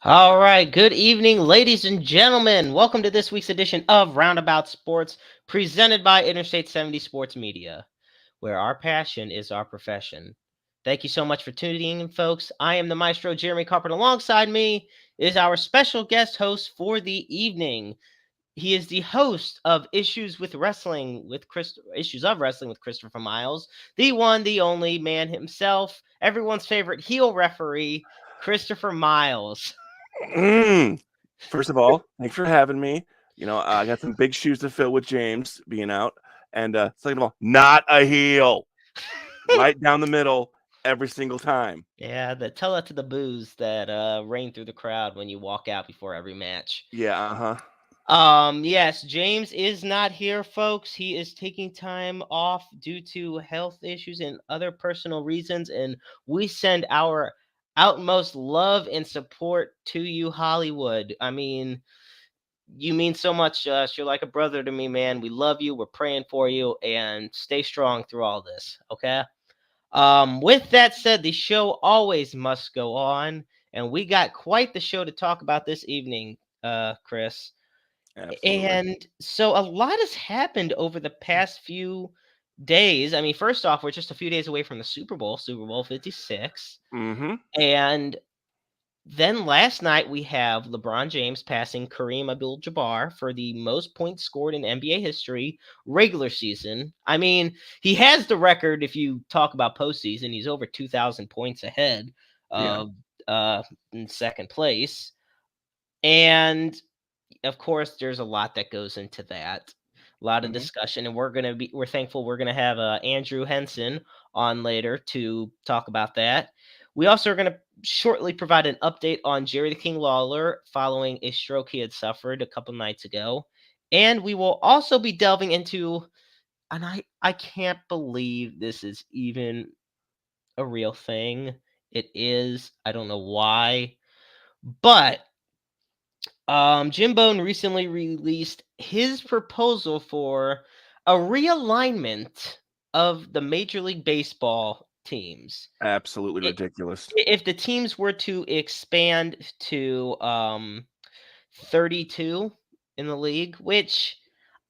All right, good evening, ladies and gentlemen. Welcome to this week's edition of Roundabout Sports, presented by Interstate 70 Sports Media, where our passion is our profession. Thank you so much for tuning in, folks. I am the maestro, Jeremy Carpenter. Alongside me is our special guest host for the evening. He is the host of Issues of Wrestling with Christopher Miles, the one, the only man himself, everyone's favorite heel referee, Christopher Miles. First of all, thanks for having me. I got some big shoes to fill with James being out. And second of all, not a heel. Right down the middle every single time. Yeah, tell that to the boos that rain through the crowd when you walk out before every match. Yeah, uh-huh. Yes, James is not here, folks. He is taking time off due to health issues and other personal reasons, and we send our utmost love and support to you, Hollywood. I mean, you mean so much to us. You're like a brother to me, man. We love you. We're praying for you, and stay strong through all this. Okay. With that said, the show always must go on, and we got quite the show to talk about this evening, Chris. Absolutely. And so a lot has happened over the past few days. I mean, first off, we're just a few days away from the Super Bowl 56. Mm-hmm. And then last night we have LeBron James passing Kareem Abdul-Jabbar for the most points scored in NBA history regular season. I mean, he has the record if you talk about postseason. He's over 2,000 points ahead Yeah. of in second place. And of course, there's a lot that goes into that. A lot of Mm-hmm. discussion, and we're thankful we're gonna have Andrew Henson on later to talk about that. We also are gonna shortly provide an update on Jerry the King Lawler following a stroke he had suffered a couple nights ago, and we will also be delving into, and I can't believe this is even a real thing. It is. I don't know why, but Jim Bone recently released his proposal for a realignment of the Major League Baseball teams. Absolutely I- ridiculous. If the teams were to expand to 32 in the league, which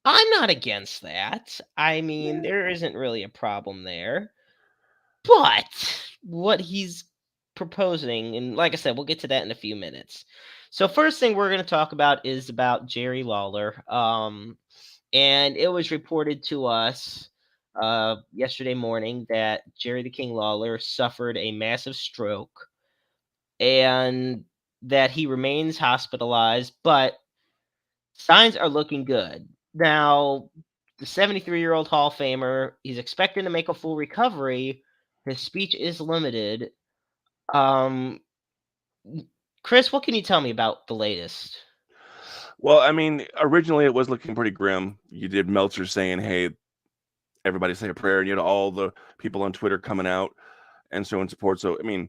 I'm not against that. I mean, Yeah. there isn't really a problem there. But what he's proposing, and like I said, we'll get to that in a few minutes. So first thing we're going to talk about is about Jerry Lawler. And it was reported to us yesterday morning that Jerry the King Lawler suffered a massive stroke and that he remains hospitalized, but signs are looking good. Now, the 73-year-old Hall of Famer, he's expecting to make a full recovery. His speech is limited. Um, Chris, what can you tell me about the latest? Well, I mean, originally it was looking pretty grim. You did Meltzer saying, hey, everybody say a prayer, and you had all the people on Twitter coming out and showing support. So, I mean,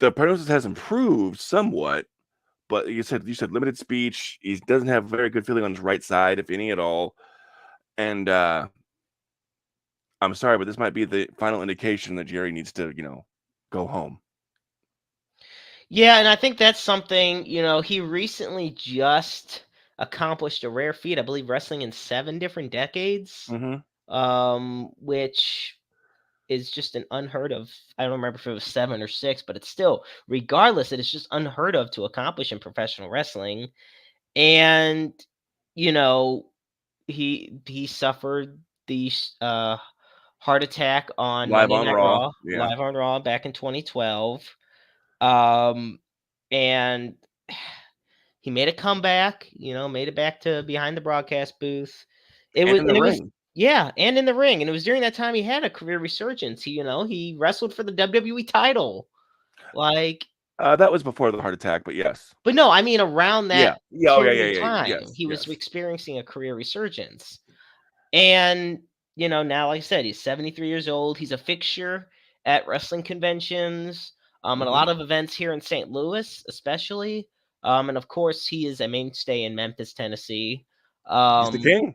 the prognosis has improved somewhat. But you said limited speech. He doesn't have a very good feeling on his right side, if any at all. And I'm sorry, but this might be the final indication that Jerry needs to, go home. Yeah, and I think that's something, he recently just accomplished a rare feat, I believe wrestling in 7 different decades, Mm-hmm. which is just an unheard of. I don't remember if it was 7 or 6, but it's still, regardless, it is just unheard of to accomplish in professional wrestling. And you know, he suffered the heart attack on Live Monday on Night Raw. Raw, Yeah. live on Raw back in 2012. Um, and he made a comeback. Made it back to behind the broadcast booth. It And was in and the it was ring. Yeah, and in the ring, and it was during that time he had a career resurgence. He wrestled for the WWE title, like. That was before the heart attack, but yes. But no, I mean around Yeah. that Yeah. Oh, yeah, period yeah, of yeah. time, Yes. he was Yes. experiencing a career resurgence. And, now, like I said, he's 73 years old. He's a fixture at wrestling conventions, and a Mm-hmm. lot of events here in St. Louis, especially. And of course, he is a mainstay in Memphis, Tennessee. He's the Um, king.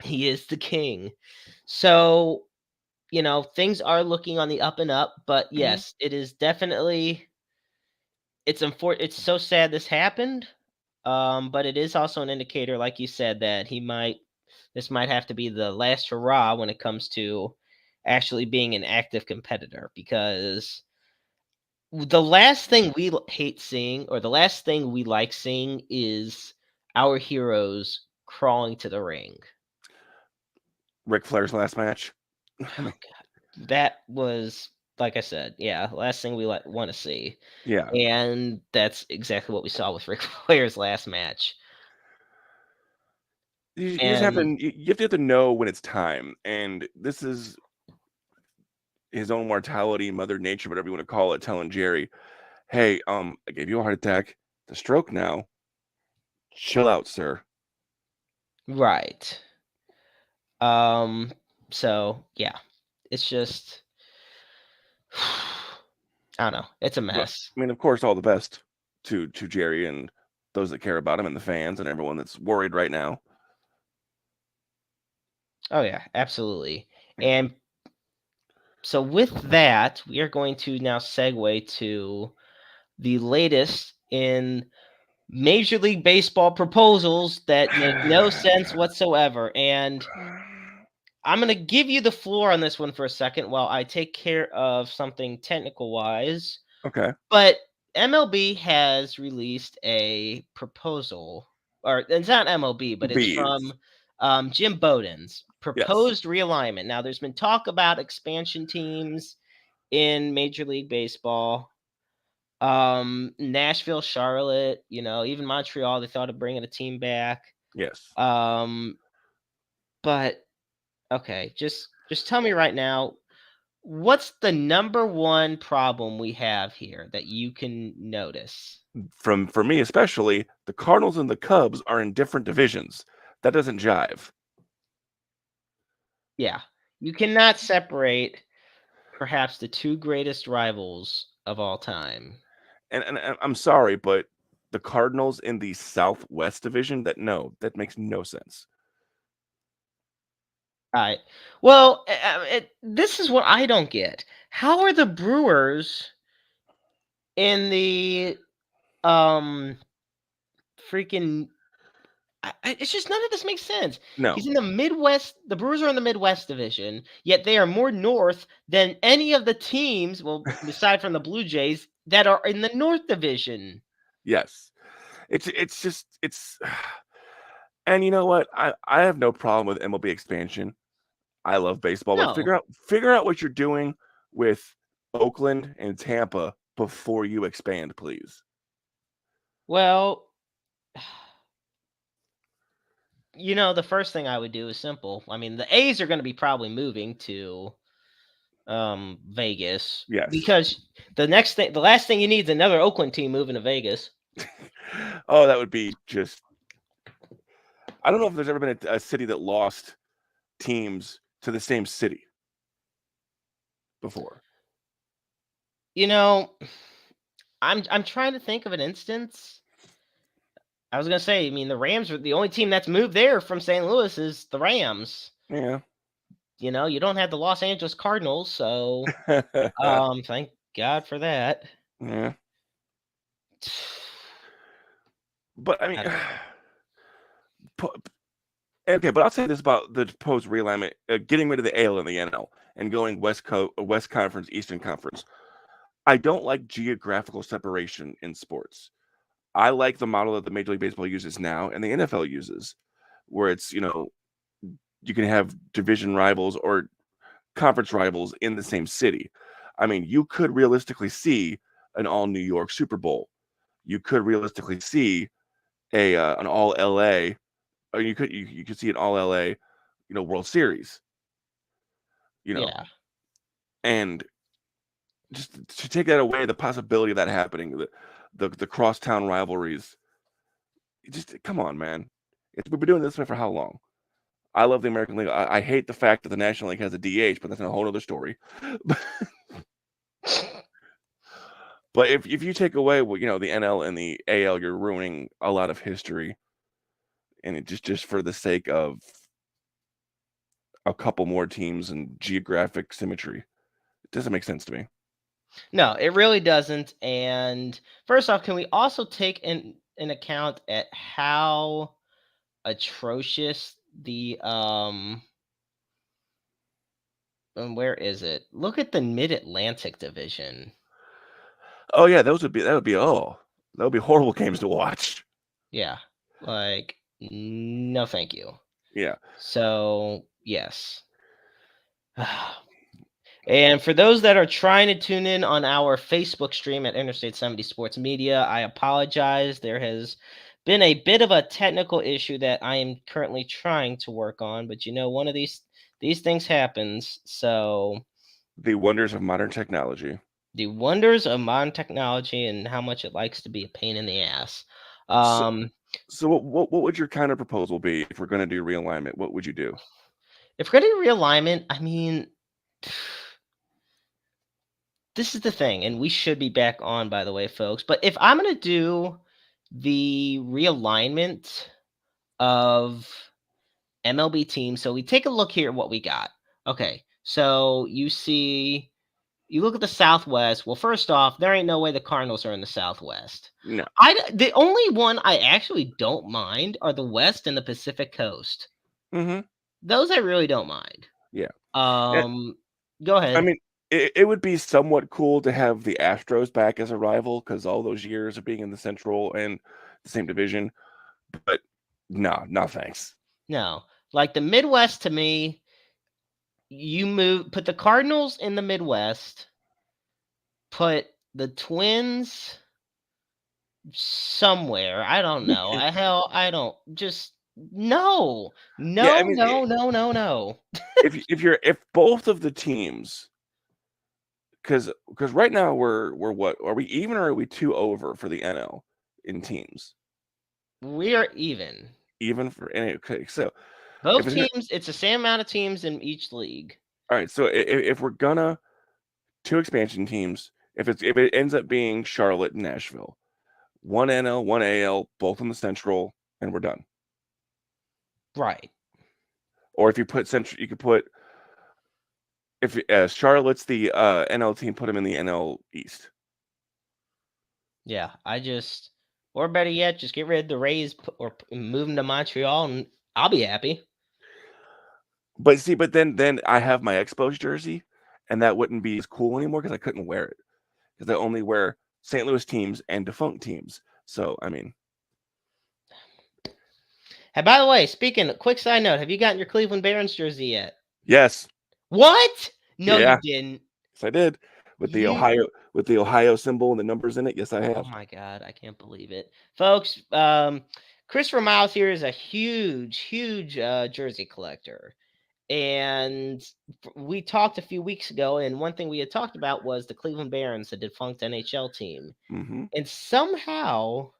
he is the king. So, things are looking on the up and up. But Mm-hmm. yes, it is definitely it's so sad this happened. But it is also an indicator, like you said, that this might have to be the last hurrah when it comes to actually being an active competitor, because the last thing we hate seeing, or the last thing we like seeing, is our heroes crawling to the ring. Ric Flair's last match. I Oh mean, god, that was, like I said, yeah, last thing we want to see, yeah. and that's exactly what we saw with Ric Flair's last match. You just have to And you have to know when it's time, and this is his own mortality, Mother Nature, whatever you want to call it, telling Jerry, "Hey, I gave you a heart attack, the stroke now. Chill out, sir." right. Um, so yeah, it's just I don't know. It's a But mess. I mean, of course, all the best to Jerry and those that care about him and the fans and everyone that's worried right now. Oh yeah, absolutely. Yeah. And so with that, we are going to now segue to the latest in Major League Baseball proposals that make no sense whatsoever. And I'm going to give you the floor on this one for a second while I take care of something technical wise. Okay. But MLB has released a proposal, or it's not MLB, but it's Bees. from Jim Bowden's Yes. proposed realignment. Now, there's been talk about expansion teams in Major League Baseball. Nashville, Charlotte, even Montreal, they thought of bringing a team back. Yes. Um, but okay, just tell me right now, what's the number one problem we have here that you can notice? For me especially, the Cardinals and the Cubs are in different divisions. That doesn't jive. Yeah. You cannot separate perhaps the two greatest rivals of all time. And I'm sorry, but the Cardinals in the Southwest division, that makes no sense. Right. Well, this is what I don't get. How are the Brewers in the um freaking it's just none of this makes sense. No. He's in the Midwest. The Brewers are in the Midwest division, yet they are more north than any of the teams, well, aside from the Blue Jays, that are in the North division. Yes. It's just it's and you know what? I have no problem with MLB expansion. I love baseball, but No. figure out what you're doing with Oakland and Tampa before you expand, please. Well, the first thing I would do is simple. I mean, the A's are going to be probably moving to Vegas, Yes. because the last thing you need is another Oakland team moving to Vegas. Oh, that would be just I don't know if there's ever been a city that lost teams to the same city before. You know, I'm trying to think of an instance. I was gonna say, I mean, the Rams are the only team that's moved there from St. Louis is the Rams. Yeah. You don't have the Los Angeles Cardinals, so thank God for that. Yeah. But I mean, I don't know. pu- okay, but I'll say this about the proposed realignment: getting rid of the AL and the NL and going West Conference, Eastern Conference. I don't like geographical separation in sports. I like the model that the Major League Baseball uses now and the NFL uses, where it's you can have division rivals or conference rivals in the same city. I mean, you could realistically see an all New York Super Bowl. You could realistically see a an all LA, or you could see an all LA, World Series, you know, Yeah, and just to take that away, the possibility of that happening, the crosstown rivalries, just come on, man. We've been doing this for how long? I love the American League. I hate the fact that the National League has a DH, but that's a whole other story. But if you take away the NL and the AL, you're ruining a lot of history, and it just for the sake of a couple more teams and geographic symmetry, it doesn't make sense to me. No, it really doesn't. And first off, can we also take in account at how atrocious the and where is it? Look at the Mid-Atlantic division. Oh yeah, that would be horrible games to watch. Yeah. Like no thank you. Yeah. So, yes. And for those that are trying to tune in on our Facebook stream at Interstate 70 Sports Media, I apologize. There has been a bit of a technical issue that I am currently trying to work on, but one of these things happens. So, The wonders of modern technology. the wonders of modern technology and how much it likes to be a pain in the ass. So, Um, so what would your counter proposal be if we're going to do realignment? What would you do? if we're going to do realignment, I mean, this is the thing, and we should be back on, by the way, folks. But if I'm going to do the realignment of MLB teams, so we take a look here at what we got. Okay, so you look at the Southwest. Well, first off, there ain't no way the Cardinals are in the Southwest. No. The only one I actually don't mind are the West and the Pacific Coast. Mm-hmm. Those I really don't mind. Yeah. Go I ahead. mean, it would be somewhat cool to have the Astros back as a rival because all those years of being in the Central and the same division. But no thanks. No, like the Midwest to me, put the Cardinals in the Midwest, put the Twins somewhere. I don't know. I don't just no, Yeah, I no, mean, no, no, no, no. if both of the teams, because right now we're what, are we even or are we two over for the NL in teams? We are even. Even for any, okay, so if Both it's gonna, teams, it's the same amount of teams in each league. all right, so if we're gonna two expansion teams, if it ends up being Charlotte and Nashville, one NL, one AL, both in the Central, and we're done. Right. Or if you put Central, you could put, if Charlotte's the NL team, put them in the NL East. Yeah, or better yet, just get rid of the Rays or move them to Montreal, and I'll be happy. But see, but then I have my Expos jersey, and that wouldn't be as cool anymore because I couldn't wear it because I only wear St. Louis teams and defunct teams. So I mean, Hey, by the way, quick side note, have you gotten your Cleveland Barons jersey yet? yes, What? No, you yeah, didn't. yes I did You with the Ohio symbol and the numbers in it. Yes, I Oh have. my god, I can't believe it. Folks, Christopher Miles here is a huge jersey collector. And we talked a few weeks ago, and one thing we had talked about was the Cleveland Barons, the defunct NHL team. Mm-hmm. And somehow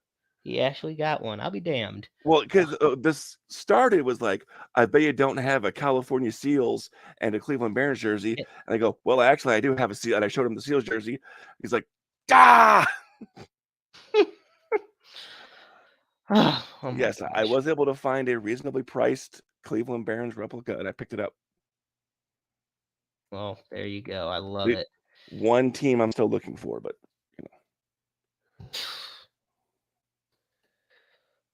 he actually got one. I'll be damned. Well, because this started was like, I bet you don't have a California Seals and a Cleveland Barons jersey. It- And I go, well, actually, I do have a Seal. And I showed him the Seals jersey. He's like, ah! oh my Yes, I gosh. was able to find a reasonably priced Cleveland Barons replica, and I picked it up. Well, there you go. I love The it. one team I'm still looking for, but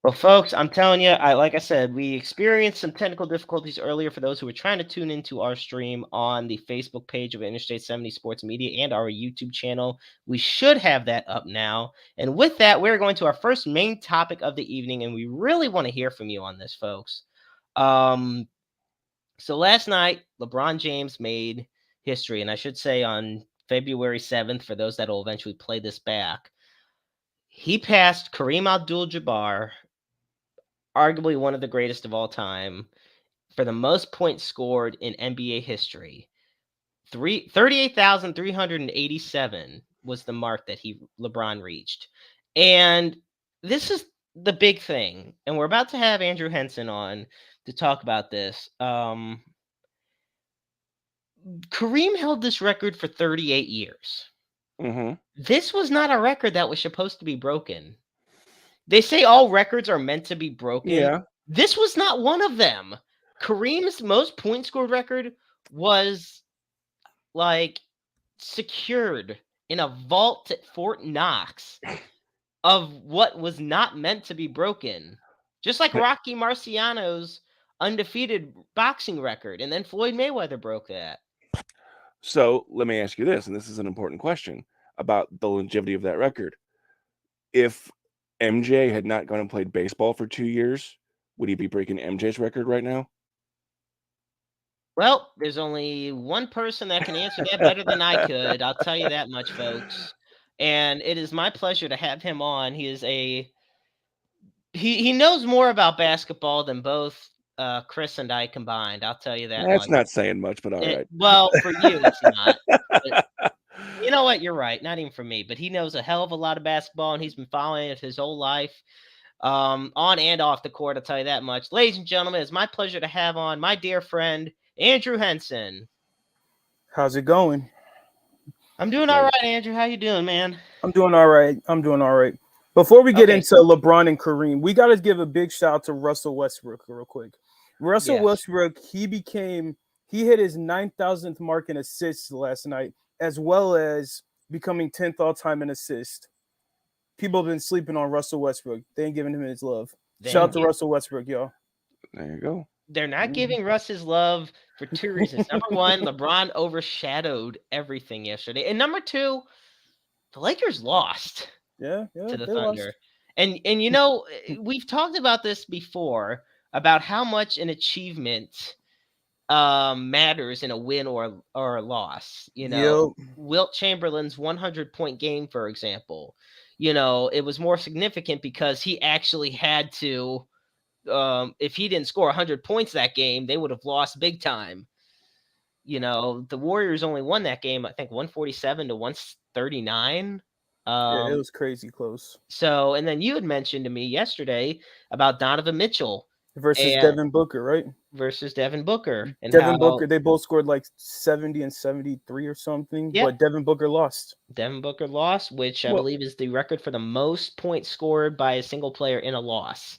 Well, folks, I'm telling you, like I said, we experienced some technical difficulties earlier for those who were trying to tune into our stream on the Facebook page of Interstate 70 Sports Media and our YouTube channel. We should have that up now. And with that, we're going to our first main topic of the evening, and we really want to hear from you on this, folks. So last night, LeBron James made history, and I should say on February 7th, for those that will eventually play this back, he passed Kareem Abdul-Jabbar, arguably one of the greatest of all time, for the most points scored in NBA history. 38,387 was the mark that LeBron reached. And this is the big thing. And we're about to have Andrew Henson on to talk about this. Kareem held this record for 38 years. mm-hmm. This was not a record that was supposed to be broken. They say all records are meant to be broken. Yeah. This was not one of them. Kareem's most points scored record was like secured in a vault at Fort Knox of what was not meant to be broken. Just like Rocky Marciano's undefeated boxing record, and then Floyd Mayweather broke that. So let me ask you this, and this is an important question about the longevity of that record. If MJ had not gone and played baseball for 2 years, would he be breaking MJ's record right now? Well, there's only one person that can answer that better than I could. I'll tell you that much, folks. And it is my pleasure to have him on. He knows more about basketball than both Chris and I combined. I'll tell you that That's much. not saying much, but all right. Well, for you, it's not. But you know what? You're right. Not even for me, but he knows a hell of a lot of basketball, and he's been following it his whole life, on and off the court. I'll tell you that much. Ladies and gentlemen, it's my pleasure to have on my dear friend Andrew Henson. How's it going? I'm doing all right, Andrew. How you doing, man? I'm doing all right. Before we get into LeBron and Kareem, we got to give a big shout out to Russell Westbrook real quick. Russell Westbrook, he hit his 9,000th mark in assists last night, as well as becoming 10th all-time in assists. People have been sleeping on Russell Westbrook. They ain't giving him his love. Shout out to Russell Westbrook, y'all. There you go. They're not giving Russ his love for two reasons. Number one, LeBron overshadowed everything yesterday. And number two, the Lakers lost to the Thunder. Lost. And you know, we've talked about this before, about how much an achievement matters in a win or a loss. You know, Wilt Chamberlain's 100-point game, for example, you know, it was more significant because he actually had to, if he didn't score 100 points that game, they would have lost big time. You know, the Warriors only won that game, I think 147 to 139. It was crazy close. So, and then you had mentioned to me yesterday about Donovan Mitchell versus Devin Booker, right? Versus Devin Booker. And Devin Booker, they both scored like 70 and 73 or something, but Devin Booker lost. Devin Booker lost, which I believe is the record for the most points scored by a single player in a loss.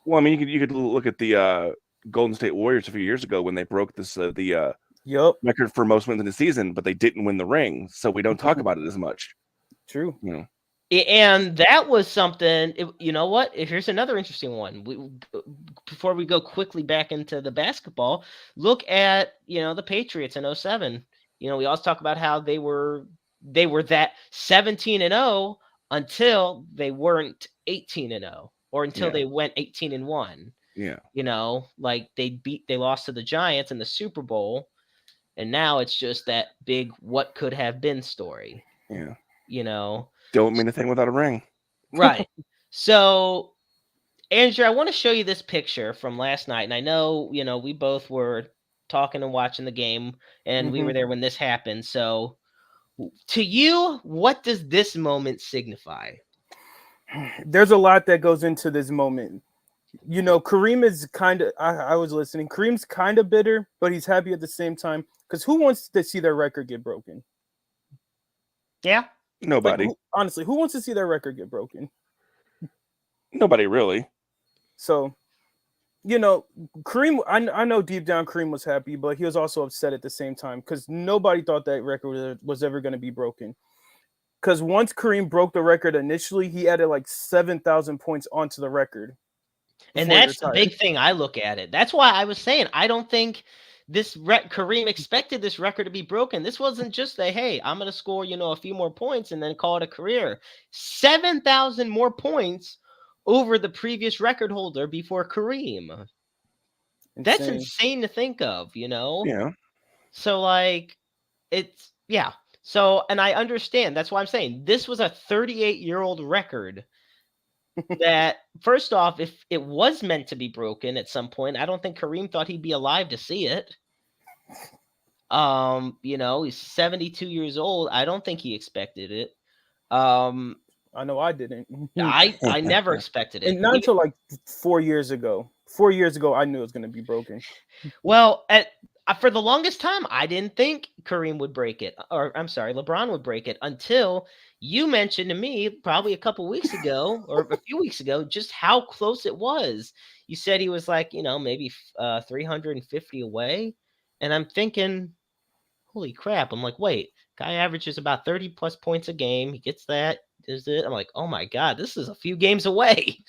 Well, I mean, you could look at the Golden State Warriors a few years ago when they broke this the record for most wins in the season, but they didn't win the ring, so we don't talk about it as much. True. You know. And that was something, you know what? Here's another interesting one. Before we go quickly back into the basketball, look at, you know, the Patriots in 2007. You know, we always talk about how they were that 17-0 until they weren't 18-0, or until they went 18-1. Yeah. You know, like they lost to the Giants in the Super Bowl, and now it's just that big what could have been story. Yeah. You know, don't mean a thing without a ring. Right. So, Andrew, I want to show you this picture from last night. And I know, you know, we both were talking and watching the game, and we were there when this happened. So, to you, what does this moment signify? There's a lot that goes into this moment. You know, Kareem is kind of, I was listening. Kareem's kind of bitter, but he's happy at the same time. Because who wants to see their record get broken? Yeah. Nobody. Like, honestly, who wants to see their record get broken? Nobody really. So, you know, Kareem, I know deep down Kareem was happy, but he was also upset at the same time because nobody thought that record was ever going to be broken. Because once Kareem broke the record initially, he added like 7,000 points onto the record. And that's the big thing I look at it. That's why I was saying I don't think Kareem expected this record to be broken. This wasn't just hey, I'm going to score, you know, a few more points and then call it a career. 7,000 more points over the previous record holder before Kareem. That's insane to think of, you know? Yeah. So, like, it's, yeah. So, and I understand. That's why I'm saying this was a 38-year-old record that, first off, if it was meant to be broken at some point, I don't think Kareem thought he'd be alive to see it. You know, he's 72 years old. I don't think he expected it. I know I didn't. I never expected it. And not until like 4 years ago. 4 years ago, I knew it was going to be broken. Well, for the longest time, I didn't think Kareem would break it. Or, I'm sorry, LeBron would break it until you mentioned to me probably a couple weeks ago or a few weeks ago just how close it was. You said he was like, you know, maybe 350 away. And I'm thinking, holy crap. I'm like, wait, Guy averages about 30 plus points a game. He gets that. Does it? I'm like, oh my God, this is a few games away.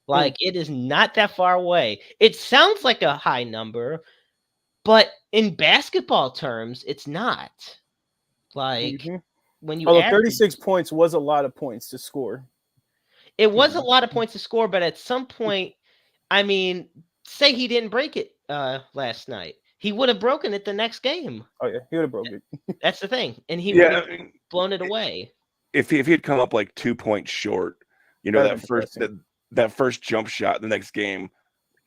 Like, it is not that far away. It sounds like a high number, but in basketball terms, it's not. Like, when you although 36 points was a lot of points to score. It was a lot of points to score, but at some point, I mean, say he didn't break it last night. He would have broken it the next game. Oh, yeah. He would have broken it. That's the thing. And he would have blown it away. If he had come up like 2 points short, that first jump shot the next game,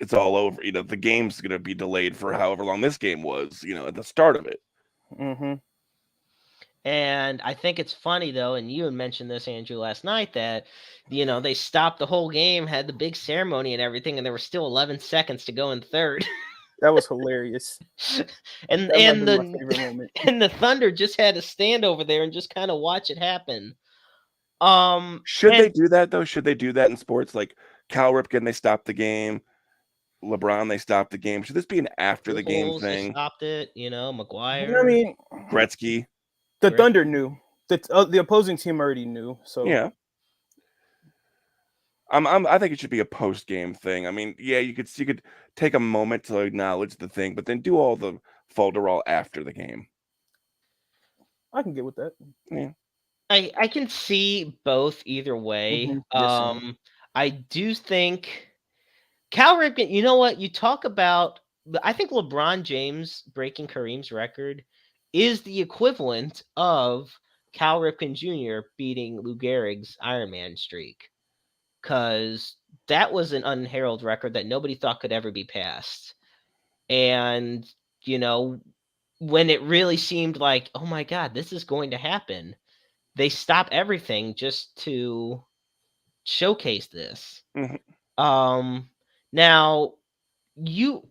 it's all over. The game's going to be delayed for however long this game was, at the start of it. Mm-hmm. And I think it's funny, though, and you had mentioned this, Andrew, last night, that, they stopped the whole game, had the big ceremony and everything, and there were still 11 seconds to go in third. That was hilarious. and the Thunder just had to stand over there and just kind of watch it happen. Should they do that, though? Should they do that in sports? Like Cal Ripken, they stopped the game. LeBron, they stopped the game. Should this be an after the game thing? They stopped it, McGuire. I mean, Gretzky. The Thunder knew. The opposing team already knew. So yeah. I think it should be a post-game thing. I mean, yeah, you could take a moment to acknowledge the thing, but then do all the falderall after the game. I can get with that. Yeah. I can see both either way. Mm-hmm. I do think Cal Ripken, you know what? You talk about, I think LeBron James breaking Kareem's record is the equivalent of Cal Ripken Jr. beating Lou Gehrig's Ironman streak. Because that was an unheralded record that nobody thought could ever be passed. And, when it really seemed like, oh my God, this is going to happen, they stop everything just to showcase this. Mm-hmm. Now, you,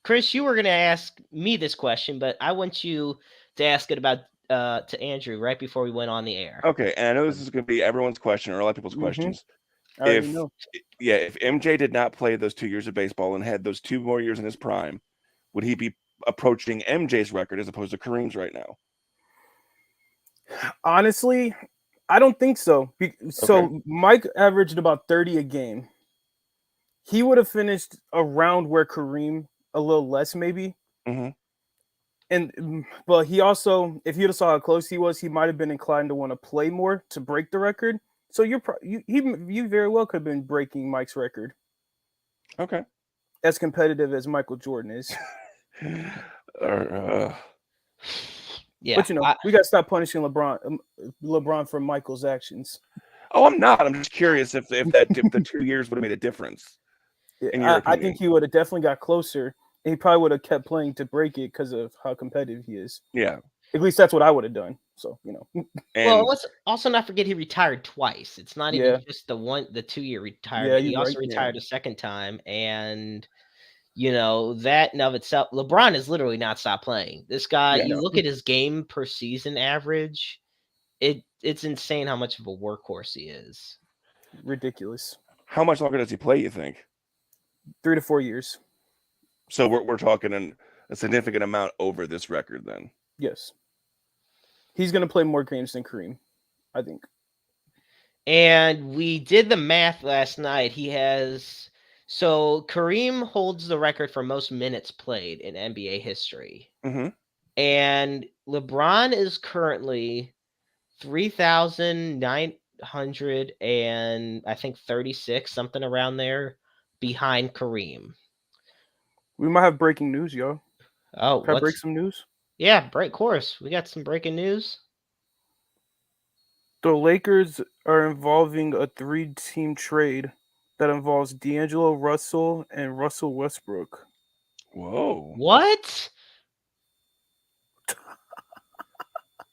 Chris, you were going to ask me this question, but I want you to ask it about to Andrew right before we went on the air. Okay, and I know this is going to be everyone's question or a lot of people's questions. If MJ did not play those 2 years of baseball and had those 2 more years in his prime, would he be approaching MJ's record as opposed to Kareem's right now? Honestly, I don't think so. So Mike averaged about 30 a game. He would have finished around where Kareem, a little less maybe. Mm-hmm. But he also, if you'd have saw how close he was, he might have been inclined to want to play more to break the record. So you very well could have been breaking Mike's record. Okay. As competitive as Michael Jordan is. Yeah. But we got to stop punishing LeBron for Michael's actions. Oh, I'm not. I'm just curious if the 2 years would have made a difference. I think he would have definitely got closer. And he probably would have kept playing to break it because of how competitive he is. Yeah. At least that's what I would have done. So, Well, let's also not forget he retired twice. It's not even just the 2 year retirement. He also retired a second time. And, that in of itself, LeBron has literally not stopped playing. This guy, look at his game per season average. It's insane how much of a workhorse he is. Ridiculous. How much longer does he play, you think? 3 to 4 years. So we're talking a significant amount over this record then. Yes. He's going to play more games than Kareem, I think. And we did the math last night. So Kareem holds the record for most minutes played in NBA history. Mm-hmm. And LeBron is currently 3,900 and I think 36, something around there, behind Kareem. We might have breaking news, yo. Oh, can I break some news? Yeah, break course. We got some breaking news. The Lakers are involving a 3-team trade that involves D'Angelo Russell and Russell Westbrook. Whoa. What?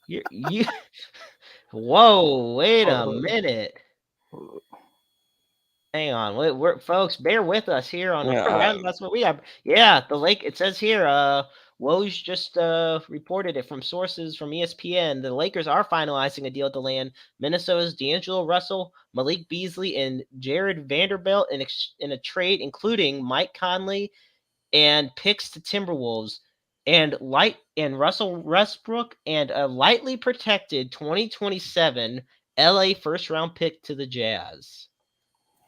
you Whoa, wait a minute. Hang on, we're folks, bear with us here on Roundabout Sports. We have, it says here, Woj just reported it from sources from ESPN. The Lakers are finalizing a deal to land Minnesota's D'Angelo Russell, Malik Beasley, and Jared Vanderbilt in a trade including Mike Conley and picks to Timberwolves. and Russell Westbrook and a lightly protected 2027 LA first round pick to the Jazz.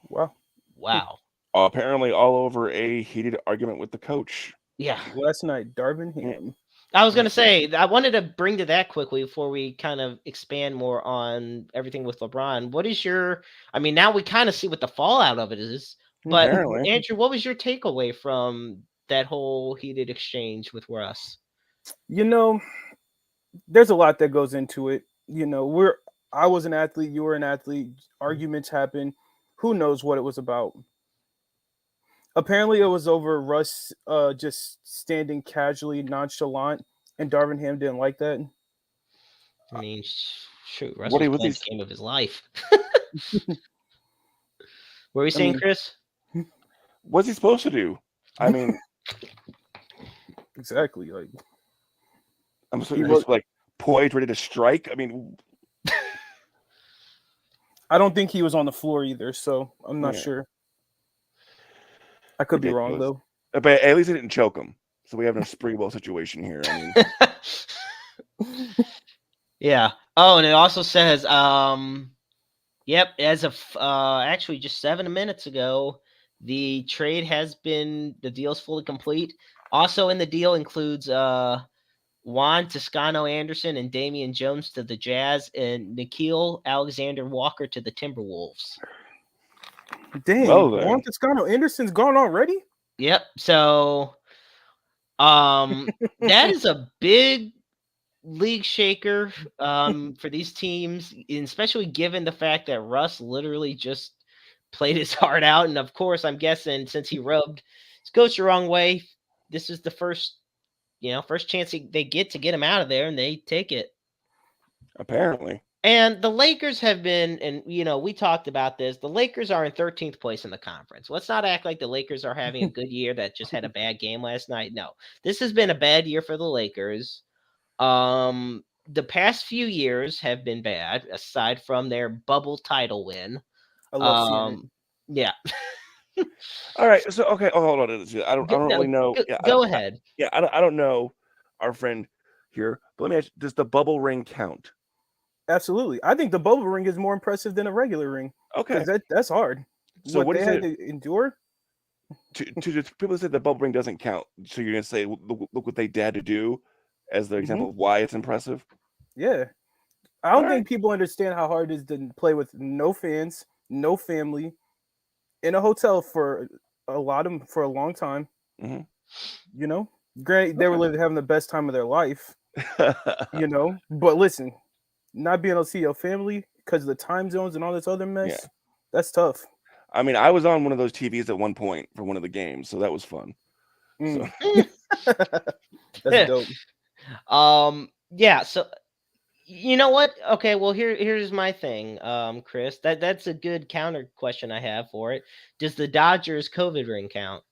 Wow. Apparently all over a heated argument with the coach. Yeah. Last night, Darvin Ham. I was going to say, I wanted to bring to that quickly before we kind of expand more on everything with LeBron. What is now we kind of see what the fallout of it is, but Apparently. Andrew, what was your takeaway from that whole heated exchange with Russ? There's a lot that goes into it. I was an athlete, you were an athlete, arguments happen. Who knows what it was about? Apparently, it was over Russ just standing casually nonchalant, and Darvin Ham didn't like that. I mean, shoot, Russ was playing the game of his life. What were you saying, Chris? What's he supposed to do? I mean, exactly. Like, I'm just like poised, ready to strike. I mean, I don't think he was on the floor either, so I'm not sure. I could be wrong though. But at least he didn't choke him, so we have no Sprewell situation here. I mean, yeah. Oh, and it also says, yep, as of actually just 7 minutes ago, the deal's fully complete. Also in the deal includes Juan Toscano Anderson and Damian Jones to the Jazz and Nickeil Alexander-Walker to the Timberwolves. Dang, Juan Toscano Anderson's gone already? Yep. So that is a big league shaker for these teams, and especially given the fact that Russ literally just played his heart out. And of course, I'm guessing since he rubbed his coach the wrong way, this is the first chance they get to get him out of there, and they take it. Apparently. And the Lakers have been, and we talked about this, the Lakers are in 13th place in the conference. Let's not act like the Lakers are having a good year that just had a bad game last night. No, this has been a bad year for the Lakers. The past few years have been bad, aside from their bubble title win. I love seeing it. Yeah. All right. So okay. Oh, hold on. I don't really know. Go ahead. I don't know our friend here, but let me ask you, does the bubble ring count? Absolutely. I think the bubble ring is more impressive than a regular ring. Okay. That's hard. So what they had to endure? To people say the bubble ring doesn't count. So you're gonna say look what they had to do as the example of why it's impressive? Yeah. I don't think people understand how hard it is to play with no fans, no family, in a hotel for a long time. Mm-hmm. Granted, they were having the best time of their life. But listen, not being able to see your family because of the time zones and all this other mess, that's tough. I mean, I was on one of those TVs at one point for one of the games, so that was fun. So. That's dope. Yeah, so you know what? Okay, well here's my thing, Chris. That's a good counter question I have for it. Does the Dodgers COVID ring count?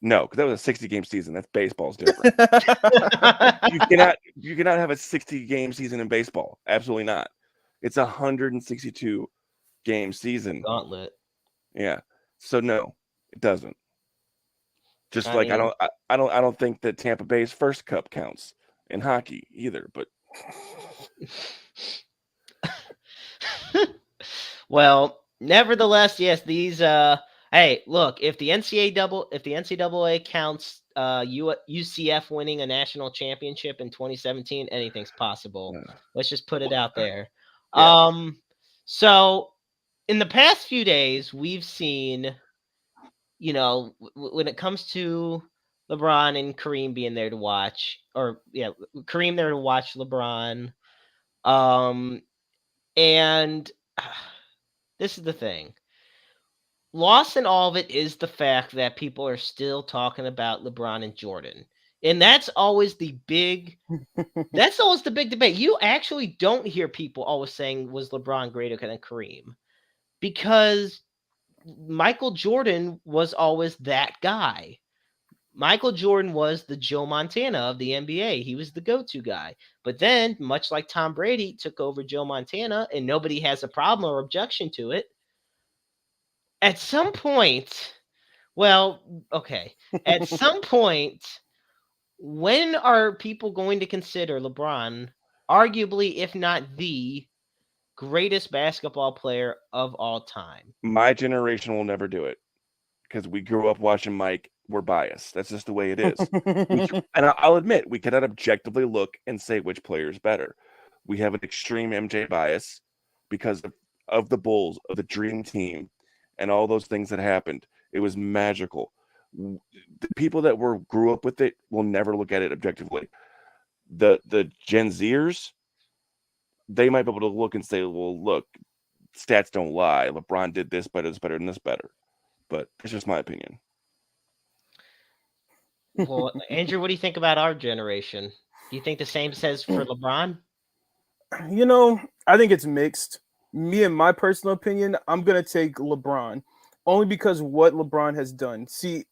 No, because that was a 60-game season. That's baseball's different. You cannot have a 60-game season in baseball. Absolutely not. It's 162-game season. Gauntlet. Yeah. So no, it doesn't. Just I don't think that Tampa Bay's first cup counts in hockey either, but well, nevertheless, yes, these hey, look, if the NCAA counts UCF winning a national championship in 2017, anything's possible. Let's just put it out there. Yeah. So in the past few days, we've seen, when it comes to LeBron and Kareem being there to watch, Kareem there to watch LeBron. And this is the thing. Lost in all of it is the fact that people are still talking about LeBron and Jordan. And that's always the big debate. You actually don't hear people always saying, was LeBron greater than Kareem? Because Michael Jordan was always that guy. Michael Jordan was the Joe Montana of the NBA. He was the go-to guy. But then, much like Tom Brady took over Joe Montana, and nobody has a problem or objection to it, at some point, at some point, when are people going to consider LeBron, arguably, if not the greatest basketball player of all time? My generation will never do it because we grew up watching Mike. We're biased. That's just the way it is. And I'll admit, we cannot objectively look and say which player is better. We have an extreme MJ bias because of the Bulls, of the Dream Team, and all those things that happened. It was magical. The people that grew up with it will never look at it objectively. The Gen Zers, they might be able to look and say, well, look, stats don't lie. LeBron did this better, and this better. But it's just my opinion. Well, Andrew, what do you think about our generation? Do you think the same says for LeBron? I think it's mixed. Me and my personal opinion, I'm going to take LeBron only because what LeBron has done. See,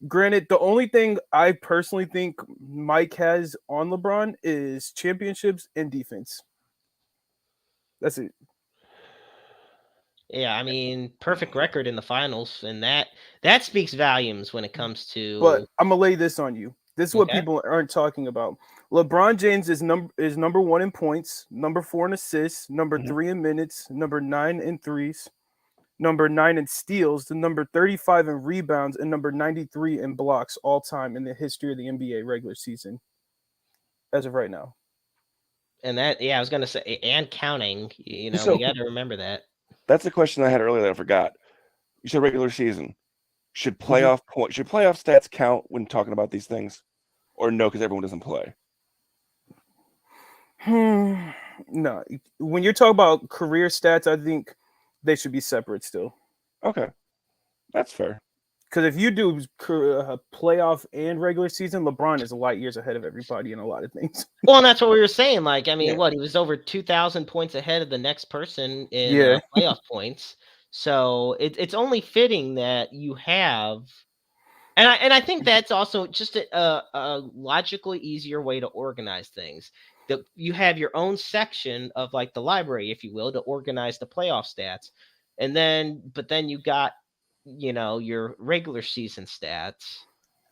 granted, the only thing I personally think Mike has on LeBron is championships and defense. That's it. Yeah, I mean, perfect record in the finals, and that speaks volumes when it comes to. But I'm gonna lay this on you. This is what people aren't talking about. LeBron James is number 1 in points, number 4 in assists, number 3 in minutes, number 9 in threes, number 9 in steals, the number 35 in rebounds, and number 93 in blocks all time in the history of the NBA regular season, as of right now. And that, I was gonna say, and counting. We got to remember that. That's a question I had earlier that I forgot. You said regular season. Should playoff stats count when talking about these things, or no? Because everyone doesn't play. No, when you're talking about career stats, I think they should be separate still. Okay, that's fair. Because if you do playoff and regular season, LeBron is light years ahead of everybody in a lot of things. Well, and that's what we were saying. Like, I mean, he was over 2,000 points ahead of the next person in playoff points. So it's only fitting that you have, and I think that's also just a logically easier way to organize things. That you have your own section of like the library, if you will, to organize the playoff stats, but then you got your regular season stats.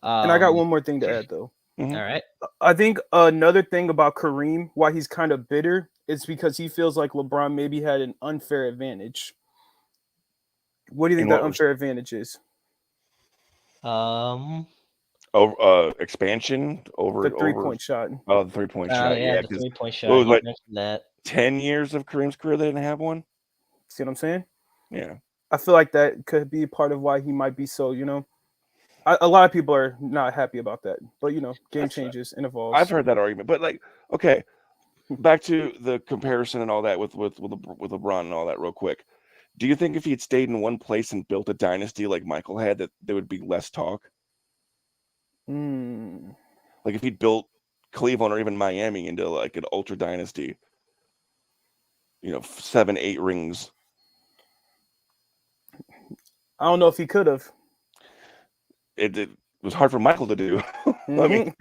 And I got one more thing to add though. All right. I think another thing about Kareem, why he's kind of bitter, is because he feels like LeBron maybe had an unfair advantage. What do you think that unfair advantage is? Expansion over the 3-point shot. Oh, the 3-point shot. Yeah, the 3-point shot. What, that 10 years of Kareem's career they didn't have one? See what I'm saying? Yeah. I feel like that could be part of why he might be so, a lot of people are not happy about that. But, game changes and evolves. I've heard that argument. But, okay, back to the comparison and all that with LeBron and all that real quick. Do you think if he had stayed in one place and built a dynasty like Michael had, that there would be less talk? Like if he'd built Cleveland or even Miami into like an ultra dynasty, 7, 8 rings. I don't know if he could have. It was hard for Michael to do. I mean,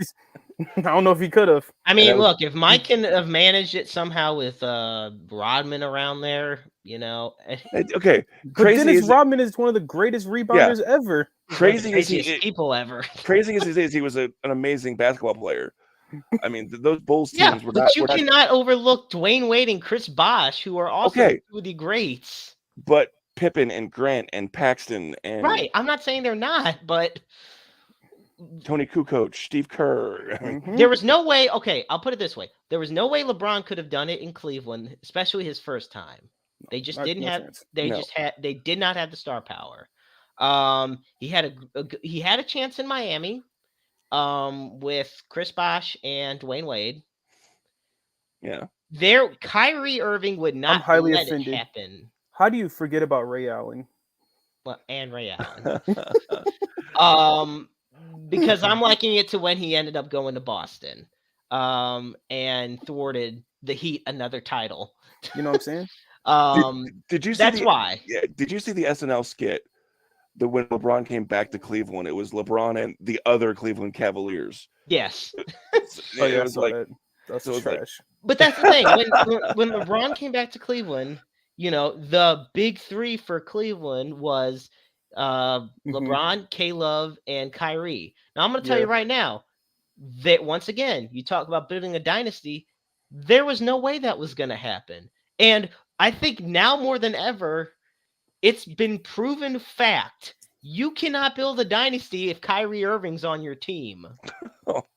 I don't know if he could have. I mean, look, if Mike can have managed it somehow with Rodman around there, Okay. Dennis Rodman is one of the greatest rebounders ever. Craziest people ever. Crazy as he is, he was an amazing basketball player. I mean, those Bulls teams were not. But you cannot overlook Dwayne Wade and Chris Bosh, who are also two of the greats. But Pippen and Grant and Paxton and right, I'm not saying they're not, but Tony Kukoc, Steve Kerr. There was no way. Okay, I'll put it this way: there was no way LeBron could have done it in Cleveland, especially his first time. They just didn't have. They did not have the star power. He had a chance in Miami, with Chris Bosh and Dwayne Wade. Yeah. Kyrie Irving would not highly let offended. it happen. How do you forget about Ray Allen? Well, and Ray Allen. Because I'm likening it to when he ended up going to Boston, and thwarted the Heat another title. You know what I'm saying? Did you see that's why? Yeah. Did you see the SNL skit that when LeBron came back to Cleveland, it was LeBron and the other Cleveland Cavaliers? Yes. It was like that's trash. But that's the thing. When LeBron came back to Cleveland, the big three for Cleveland was LeBron, K-Love, and Kyrie. Now I'm going to tell you right now, that once again, you talk about building a dynasty, there was no way that was going to happen. And I think now more than ever, it's been proven fact. You cannot build a dynasty if Kyrie Irving's on your team.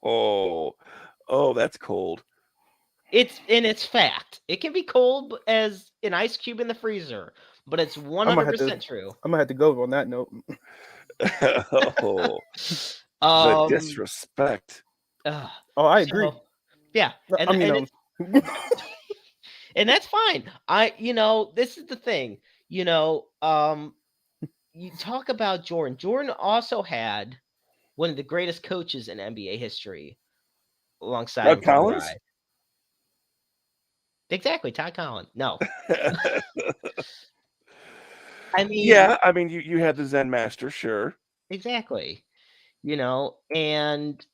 Oh, that's cold. It's fact. It can be cold as an ice cube in the freezer, but it's 100% true. I'm gonna have to go on that note. The disrespect. I agree. So, yeah, and, and that's fine. This is the thing. You talk about Jordan. Jordan also had one of the greatest coaches in NBA history alongside Todd Collins. Exactly, Todd Collins. No. You had the Zen Master, sure. Exactly. And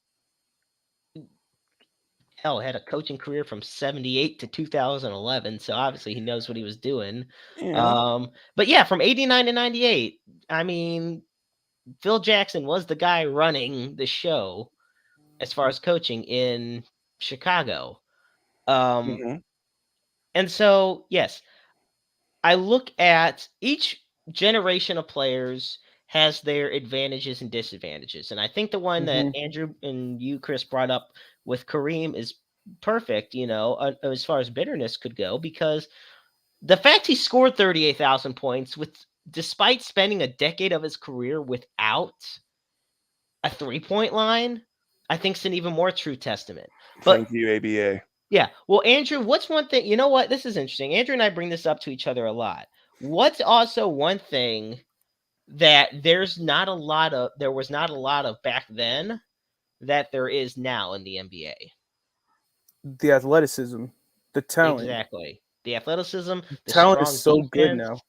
hell, had a coaching career from 78 to 2011, so obviously he knows what he was doing. Yeah. But yeah, from 89 to 98, Phil Jackson was the guy running the show as far as coaching in Chicago. And so, yes, I look at each generation of players has their advantages and disadvantages. And I think the one that Andrew and you, Chris, brought up with Kareem is perfect, as far as bitterness could go, because the fact he scored 38,000 points despite spending a decade of his career without a 3-point line, I think is an even more true testament. But, thank you, ABA. Yeah. Well, Andrew, what's one thing? You know what? This is interesting. Andrew and I bring this up to each other a lot. What's also one thing that there was not a lot of back then that there is now in the NBA? The athleticism, the talent. Exactly. The athleticism, the talent is so defense. good now.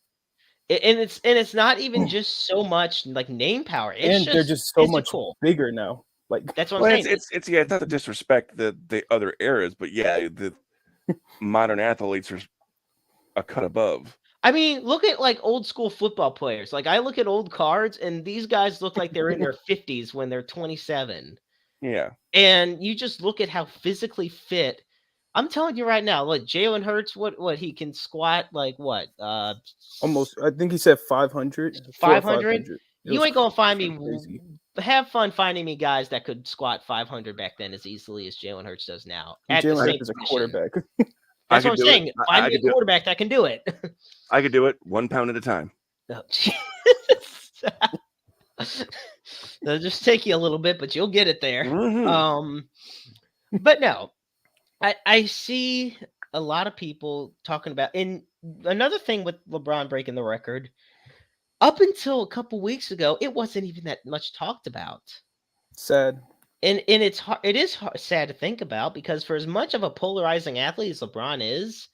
And it's not even just so much like name power. They're just so physical. Much bigger now. Like that's what I'm saying. It's not to disrespect the other eras, but yeah, the modern athletes are a cut above. I mean, look at like old school football players. Like I look at old cards, and these guys look like they're in their 50s when they're 27. Yeah. And you just look at how physically fit. I'm telling you right now, look, Jalen Hurts, what he can squat like what? Almost. I think he said 500. 500. You ain't gonna find me. Crazy. Have fun finding me guys that could squat 500 back then as easily as Jalen Hurts does now. Jalen Hurts is a quarterback. That's what I'm saying. Find me a quarterback that can do it. I could do it 1 pound at a time. Oh, It'll just take you a little bit, but you'll get it there. But no, I see a lot of people talking about, and another thing with LeBron breaking the record, up until a couple weeks ago, it wasn't even that much talked about. Sad. And it is sad to think about, because for as much of a polarizing athlete as LeBron is,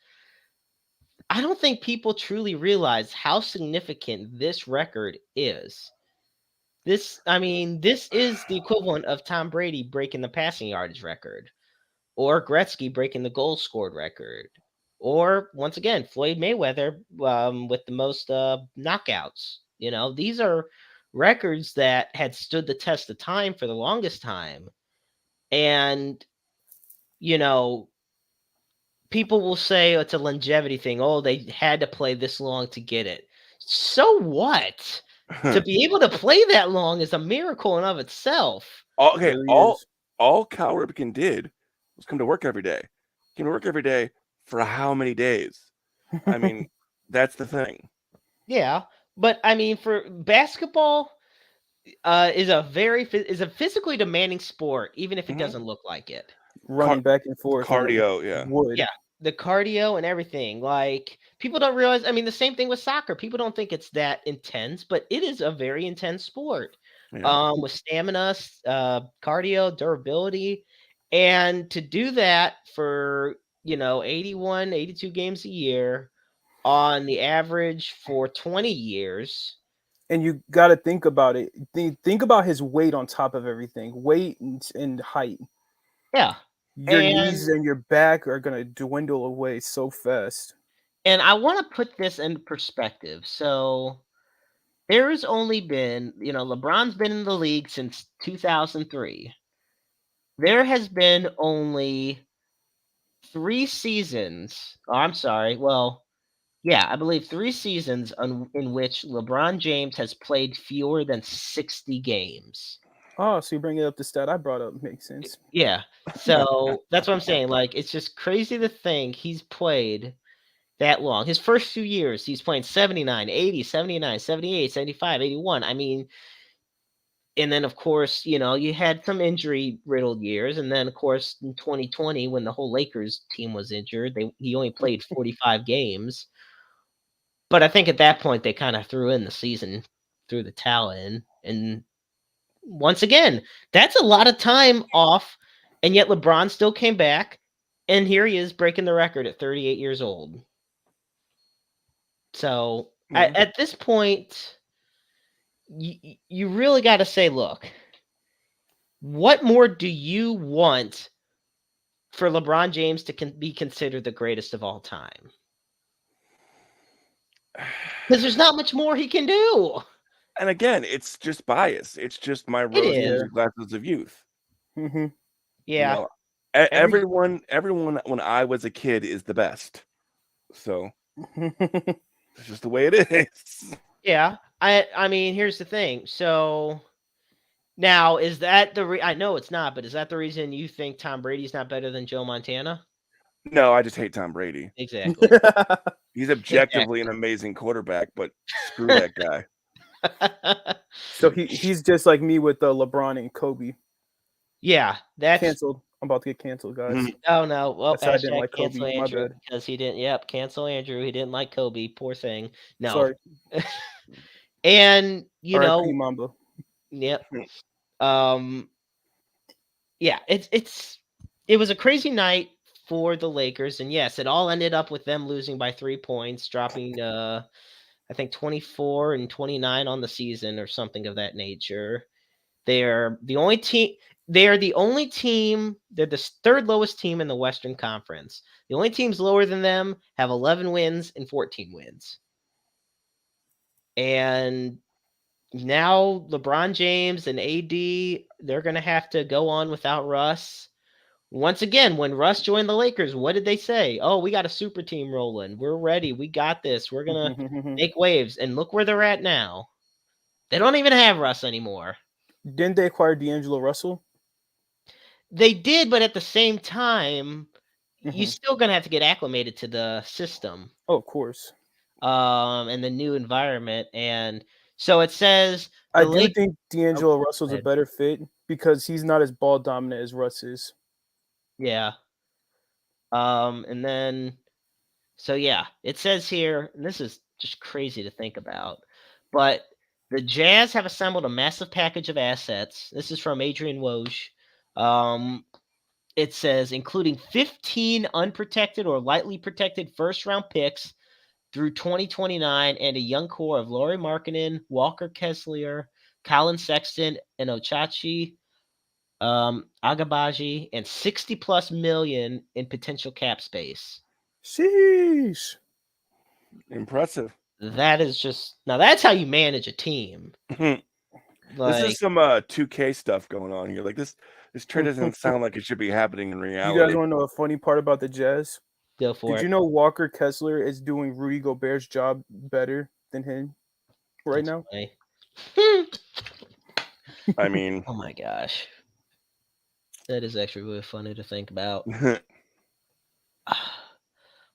I don't think people truly realize how significant this record is. This is the equivalent of Tom Brady breaking the passing yardage record, or Gretzky breaking the goals scored record, or once again, Floyd Mayweather with the most knockouts. These are records that had stood the test of time for the longest time. And, people will say it's a longevity thing. Oh, they had to play this long to get it. So what? To be able to play that long is a miracle in of itself. Okay, all Cal Ripken did was come to work every day. Came to work every day for how many days? I mean, that's the thing. Yeah, but I mean, for basketball, is a physically demanding sport, even if it doesn't look like it. Running back and forth, cardio, yeah, yeah, the cardio and everything. Like, people don't realize. I mean, the same thing with soccer. People don't think it's that intense, but it is a very intense sport. Yeah. With stamina, cardio, durability, and to do that for 81, 82 games a year on the average for 20 years. And you got to think about it. Think about his weight on top of everything. Weight and height. Yeah. Your knees and your back are going to dwindle away so fast. And I want to put this in perspective. So there has only been, LeBron's been in the league since 2003. there has been only 3 seasons. Oh, I'm sorry. Well, yeah, I believe 3 seasons in which LeBron James has played fewer than 60 games. Oh, so you bring it up the stat I brought up. Makes sense. Yeah. So that's what I'm saying. Like, it's just crazy to think he's played that long. His first few years, he's playing 79, 80, 79, 78, 75, 81. I mean, and then of course, you had some injury riddled years. And then of course in 2020, when the whole Lakers team was injured, he only played 45 games. But I think at that point they kind of threw in the season, threw the towel in. And once again, that's a lot of time off. And yet LeBron still came back. And here he is breaking the record at 38 years old. So at this point, you really got to say, look, what more do you want for LeBron James to be considered the greatest of all time? Because there's not much more he can do. And again, it's just bias. It's just my rose-tinted glasses of youth. Mm-hmm. Yeah. Everyone when I was a kid is the best. So it's just the way it is. Yeah. I mean, here's the thing. So now, is that I know it's not, but is that the reason you think Tom Brady's not better than Joe Montana? No, I just hate Tom Brady. Exactly. He's objectively an amazing quarterback, but screw that guy. So he's just like me with LeBron and Kobe. Yeah, that's canceled. I'm about to get canceled, guys. Oh no! Well, I didn't like Kobe. Andrew, My bad. because he didn't. Yep, cancel Andrew. He didn't like Kobe. Poor thing. No. Sorry. And Mamba. Yep. Yeah, it was a crazy night for the Lakers, and yes, it all ended up with them losing by 3 points, dropping I think 24 and 29 on the season or something of that nature. They're the only team. They're the only team. They're the third lowest team in the Western Conference. The only teams lower than them have 11 wins and 14 wins. And now LeBron James and AD, they're going to have to go on without Russ. Once again, when Russ joined the Lakers, what did they say? Oh, we got a super team rolling. We're ready. We got this. We're going to make waves. And look where they're at now. They don't even have Russ anymore. Didn't they acquire D'Angelo Russell? They did, but at the same time, you're still going to have to get acclimated to the system. Oh, of course. And the new environment. And so it says... I do think D'Angelo Russell's a better fit because he's not as ball dominant as Russ is. Yeah. And then... So, yeah, it says here, and this is just crazy to think about, but the Jazz have assembled a massive package of assets. This is from Adrian Woj. It says, including 15 unprotected or lightly protected first-round picks through 2029 and a young core of Lauri Markkanen, Walker Kessler, Colin Sexton, and Ochachi Agabaji, and $60+ million in potential cap space. Sheesh. Impressive. That is just... Now, that's how you manage a team. This is some 2K stuff going on here. Like, this trade doesn't sound like it should be happening in reality. You guys want to know a funny part about the Jazz? Go for it. Did you know Walker Kessler is doing Rudy Gobert's job better than him right now? I mean... Oh, my gosh. That is actually really funny to think about.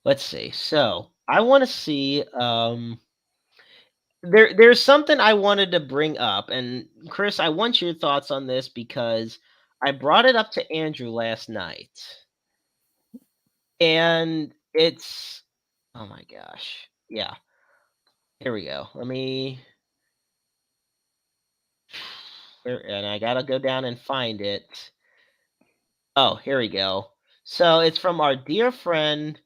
Let's see. So, I want to see... There's something I wanted to bring up, and Chris, I want your thoughts on this because I brought it up to Andrew last night, and it's, oh my gosh, yeah, here we go. And I gotta go down and find it. Oh, here we go. So it's from our dear friend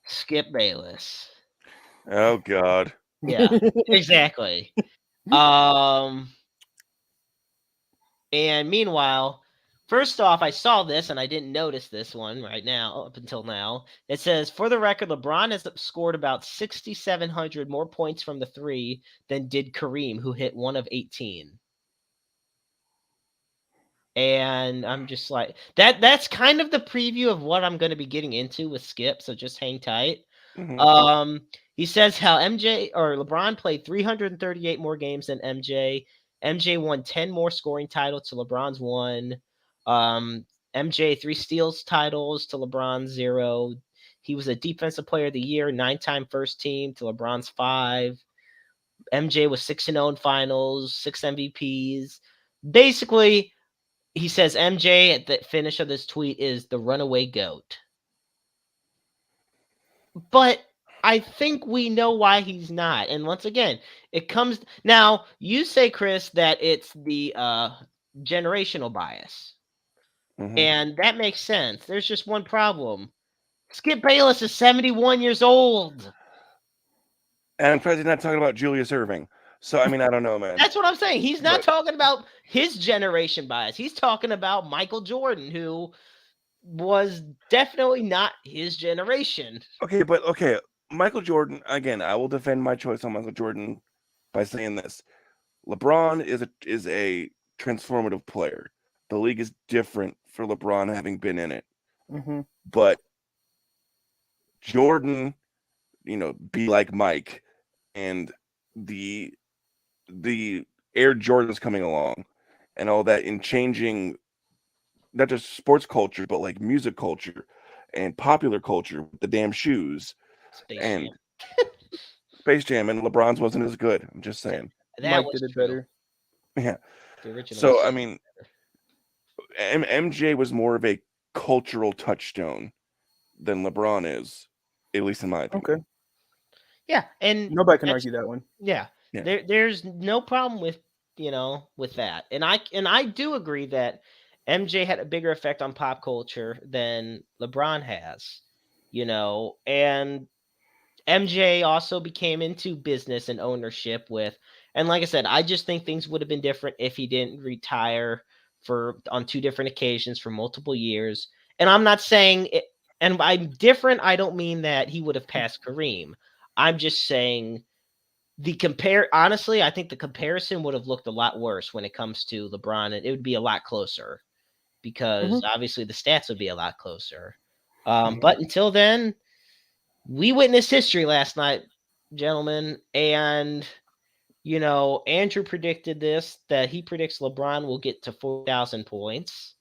Skip Bayless. Oh God. Yeah, exactly. And meanwhile, first off, I saw this and I didn't notice this one right now, up until now. It says, for the record, LeBron has scored about 6,700 more points from the three than did Kareem, who hit 1 of 18. And I'm just like that's kind of the preview of what I'm going to be getting into with Skip, so just hang tight. Mhm. He says how MJ or LeBron played 338 more games than MJ. MJ won 10 more scoring titles to LeBron's 1. MJ 3 steals titles to LeBron's 0. He was a defensive player of the year, 9-time first team to LeBron's 5. MJ was 6-0 in finals, 6 MVPs. Basically, he says MJ at the finish of this tweet is the runaway GOAT. But I think we know why he's not. And once again, it comes now, you say, Chris, that it's the generational bias. Mhm. And that makes sense. There's just one problem. Skip Bayless is 71 years old. And I'm surprised he's not talking about Julius Irving. So I mean, I don't know, man. That's what I'm saying. He's not But- talking about his generation bias. He's talking about Michael Jordan, who was definitely not his generation. Okay, Michael Jordan, again, I will defend my choice on Michael Jordan by saying this. LeBron is a transformative player. The league is different for LeBron having been in it. Mm-hmm. But Jordan, be like Mike, and the Air Jordan's coming along and all that in changing not just sports culture, but like music culture and popular culture with the damn shoes Space and Jam. Space Jam, and LeBron's wasn't as good. I'm just saying. That Mike was did it true. better. Yeah. The original. So was I mean, MJ was more of a cultural touchstone than LeBron is, at least in my opinion. Okay. Yeah, and Nobody can argue that one. Yeah. Yeah. There's no problem with with that. And I do agree that MJ had a bigger effect on pop culture than LeBron has. And MJ also became into business and ownership and like I said, I just think things would have been different if he didn't retire on 2 different occasions for multiple years. And I'm not saying it, and I'm different, I don't mean that he would have passed Kareem. I'm just saying honestly, I think the comparison would have looked a lot worse when it comes to LeBron, and it would be a lot closer because obviously the stats would be a lot closer. But until then, we witnessed history last night, gentlemen, and Andrew predicted that he predicts LeBron will get to 4,000 points.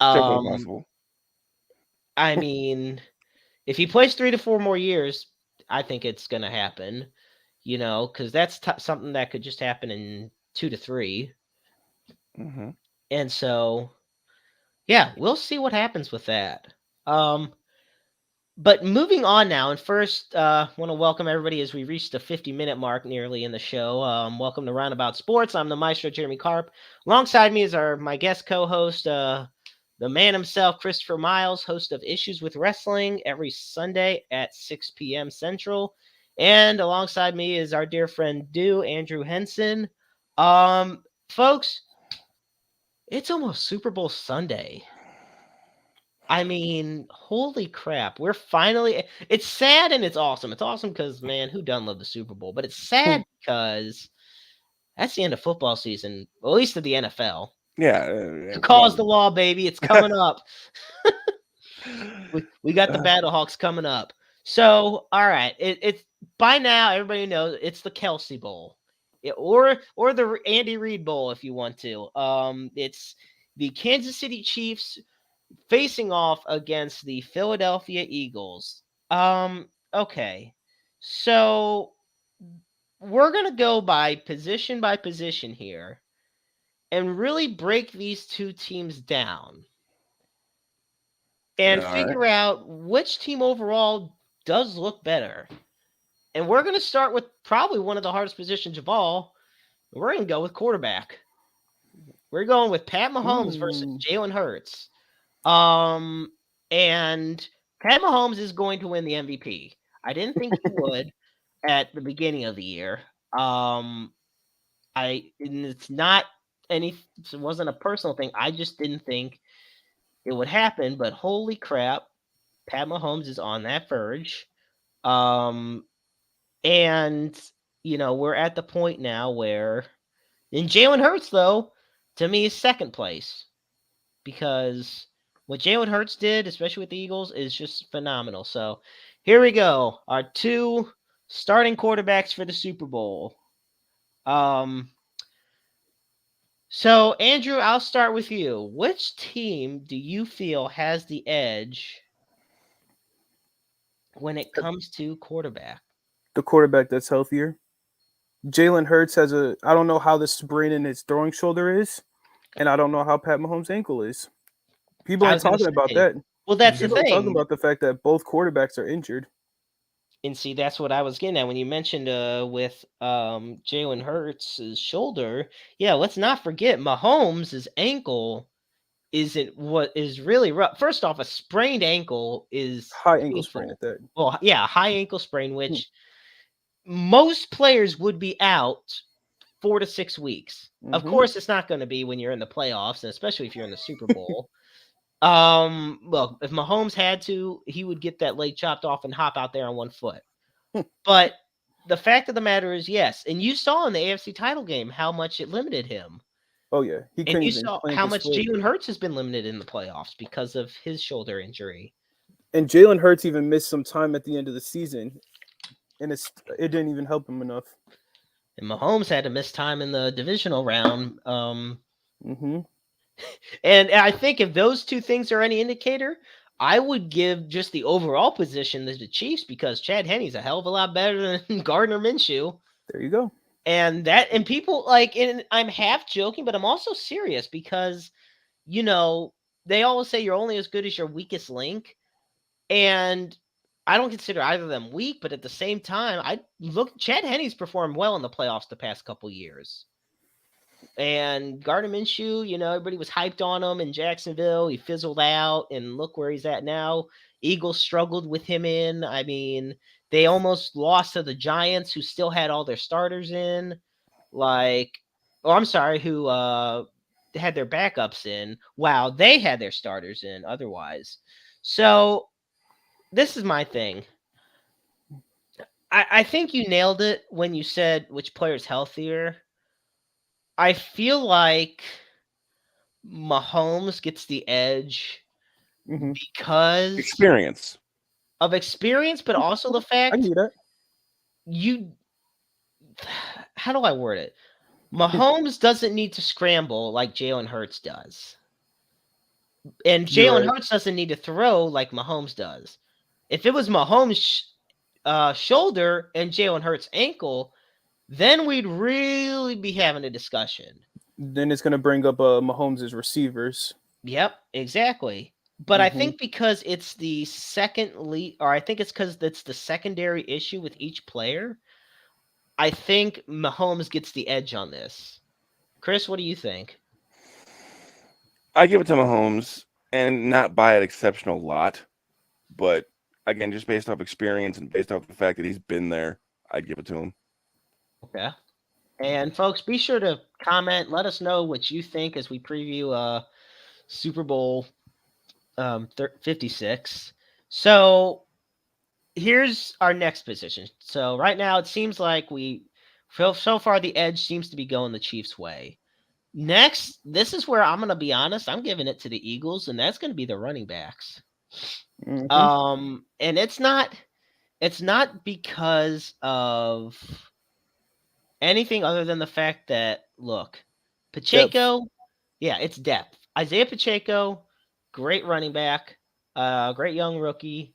Definitely possible. I mean, if he plays 3 to 4 more years, I think it's going to happen. Because that's something that could just happen in 2 to 3. Mm-hmm. And so, yeah, we'll see what happens with that. But moving on now, and first, want to welcome everybody as we reached the 50-minute mark nearly in the show. Welcome to Roundabout Sports. I'm the maestro, Jeremy Karp. Alongside me is my guest co-host, the man himself, Christopher Miles, host of Issues with Wrestling every Sunday at 6 p.m. Central. And alongside me is our dear friend Andrew Henson. Folks, it's almost Super Bowl Sunday. I mean, holy crap. It's sad and it's awesome. It's awesome because, man, who doesn't love the Super Bowl? But it's sad because that's the end of football season, at least of the NFL. Yeah. Cause the law, baby. It's coming up. We got the Battlehawks coming up. So, all right. It's by now, everybody knows it's the Kelsey Bowl. Or the Andy Reid Bowl, if you want to. It's the Kansas City Chiefs facing off against the Philadelphia Eagles. Okay. So we're going to go by position here and really break these two teams down and figure out which team overall does look better. And we're going to start with probably one of the hardest positions of all. We're going to go with quarterback. We're going with Pat Mahomes versus Jalen Hurts. And Pat Mahomes is going to win the MVP. I didn't think he would at the beginning of the year. It's not it wasn't a personal thing. I just didn't think it would happen, but holy crap, Pat Mahomes is on that verge. And we're at the point now where in Jalen Hurts, though, to me is second place because what Jalen Hurts did, especially with the Eagles, is just phenomenal. So here we go. Our two starting quarterbacks for the Super Bowl. So Andrew, I'll start with you. Which team do you feel has the edge when it comes to quarterback? The quarterback that's healthier. Jalen Hurts has I don't know how the sprain in his throwing shoulder is, and I don't know how Pat Mahomes' ankle is. People I ain't was going to talking about say, that. well, that's the People ain't talking thing. about the fact that both quarterbacks are injured. And see, that's what I was getting at when you mentioned with Jalen Hurts' shoulder. Yeah, let's not forget Mahomes' ankle isn't what is really rough. First off, a sprained ankle is High ankle sprain painful. at that. Well, yeah, high ankle sprain, which most players would be out 4 to 6 weeks. Of course, it's not going to be when you're in the playoffs, and especially if you're in the Super Bowl. Well, if Mahomes had to, he would get that leg chopped off and hop out there on one foot. But the fact of the matter is, yes, and you saw in the AFC title game how much it limited him. Oh yeah, he And couldn't you even saw plant how his much foot. Jalen Hurts has been limited in the playoffs because of his shoulder injury. And Jalen Hurts even missed some time at the end of the season, and it didn't even help him enough. And Mahomes had to miss time in the divisional round. And I think if those two things are any indicator, I would give just the overall position to the Chiefs because Chad Henne's a hell of a lot better than Gardner Minshew. There you go. And people and I'm half joking, but I'm also serious because, they always say you're only as good as your weakest link. And I don't consider either of them weak, but at the same time, Chad Henne's performed well in the playoffs the past couple years. And Gardner Minshew, everybody was hyped on him in Jacksonville. He fizzled out, and look where he's at now. Eagles struggled with him in. I mean, they almost lost to the Giants, who still had all their starters in. Who had their backups in. Wow, they had their starters in otherwise. So this is my thing. I think you nailed it when you said which player's healthier. I feel like Mahomes gets the edge because experience, but also the fact I can do that. How do I word it? Mahomes doesn't need to scramble like Jalen Hurts does. And Jalen Hurts doesn't need to throw like Mahomes does. If it was Mahomes' shoulder and Jalen Hurts' ankle, then we'd really be having a discussion. Then it's going to bring up Mahomes' receivers. Yep, exactly. But I think because it's the second lead, or I think it's because it's the secondary issue with each player, I think Mahomes gets the edge on this. Chris, what do you think? I give it to Mahomes, and not by an exceptional lot, but again, just based off experience and based off the fact that he's been there, I'd give it to him. Okay. And folks, be sure to comment. Let us know what you think as we preview Super Bowl 56. So here's our next position. So right now it seems like so far the edge seems to be going the Chiefs' way. Next, this is where I'm going to be honest. I'm giving it to the Eagles, and that's going to be the running backs. And it's not because of anything other than the fact that, look, Pacheco, it's depth. Isaiah Pacheco, great running back, great young rookie.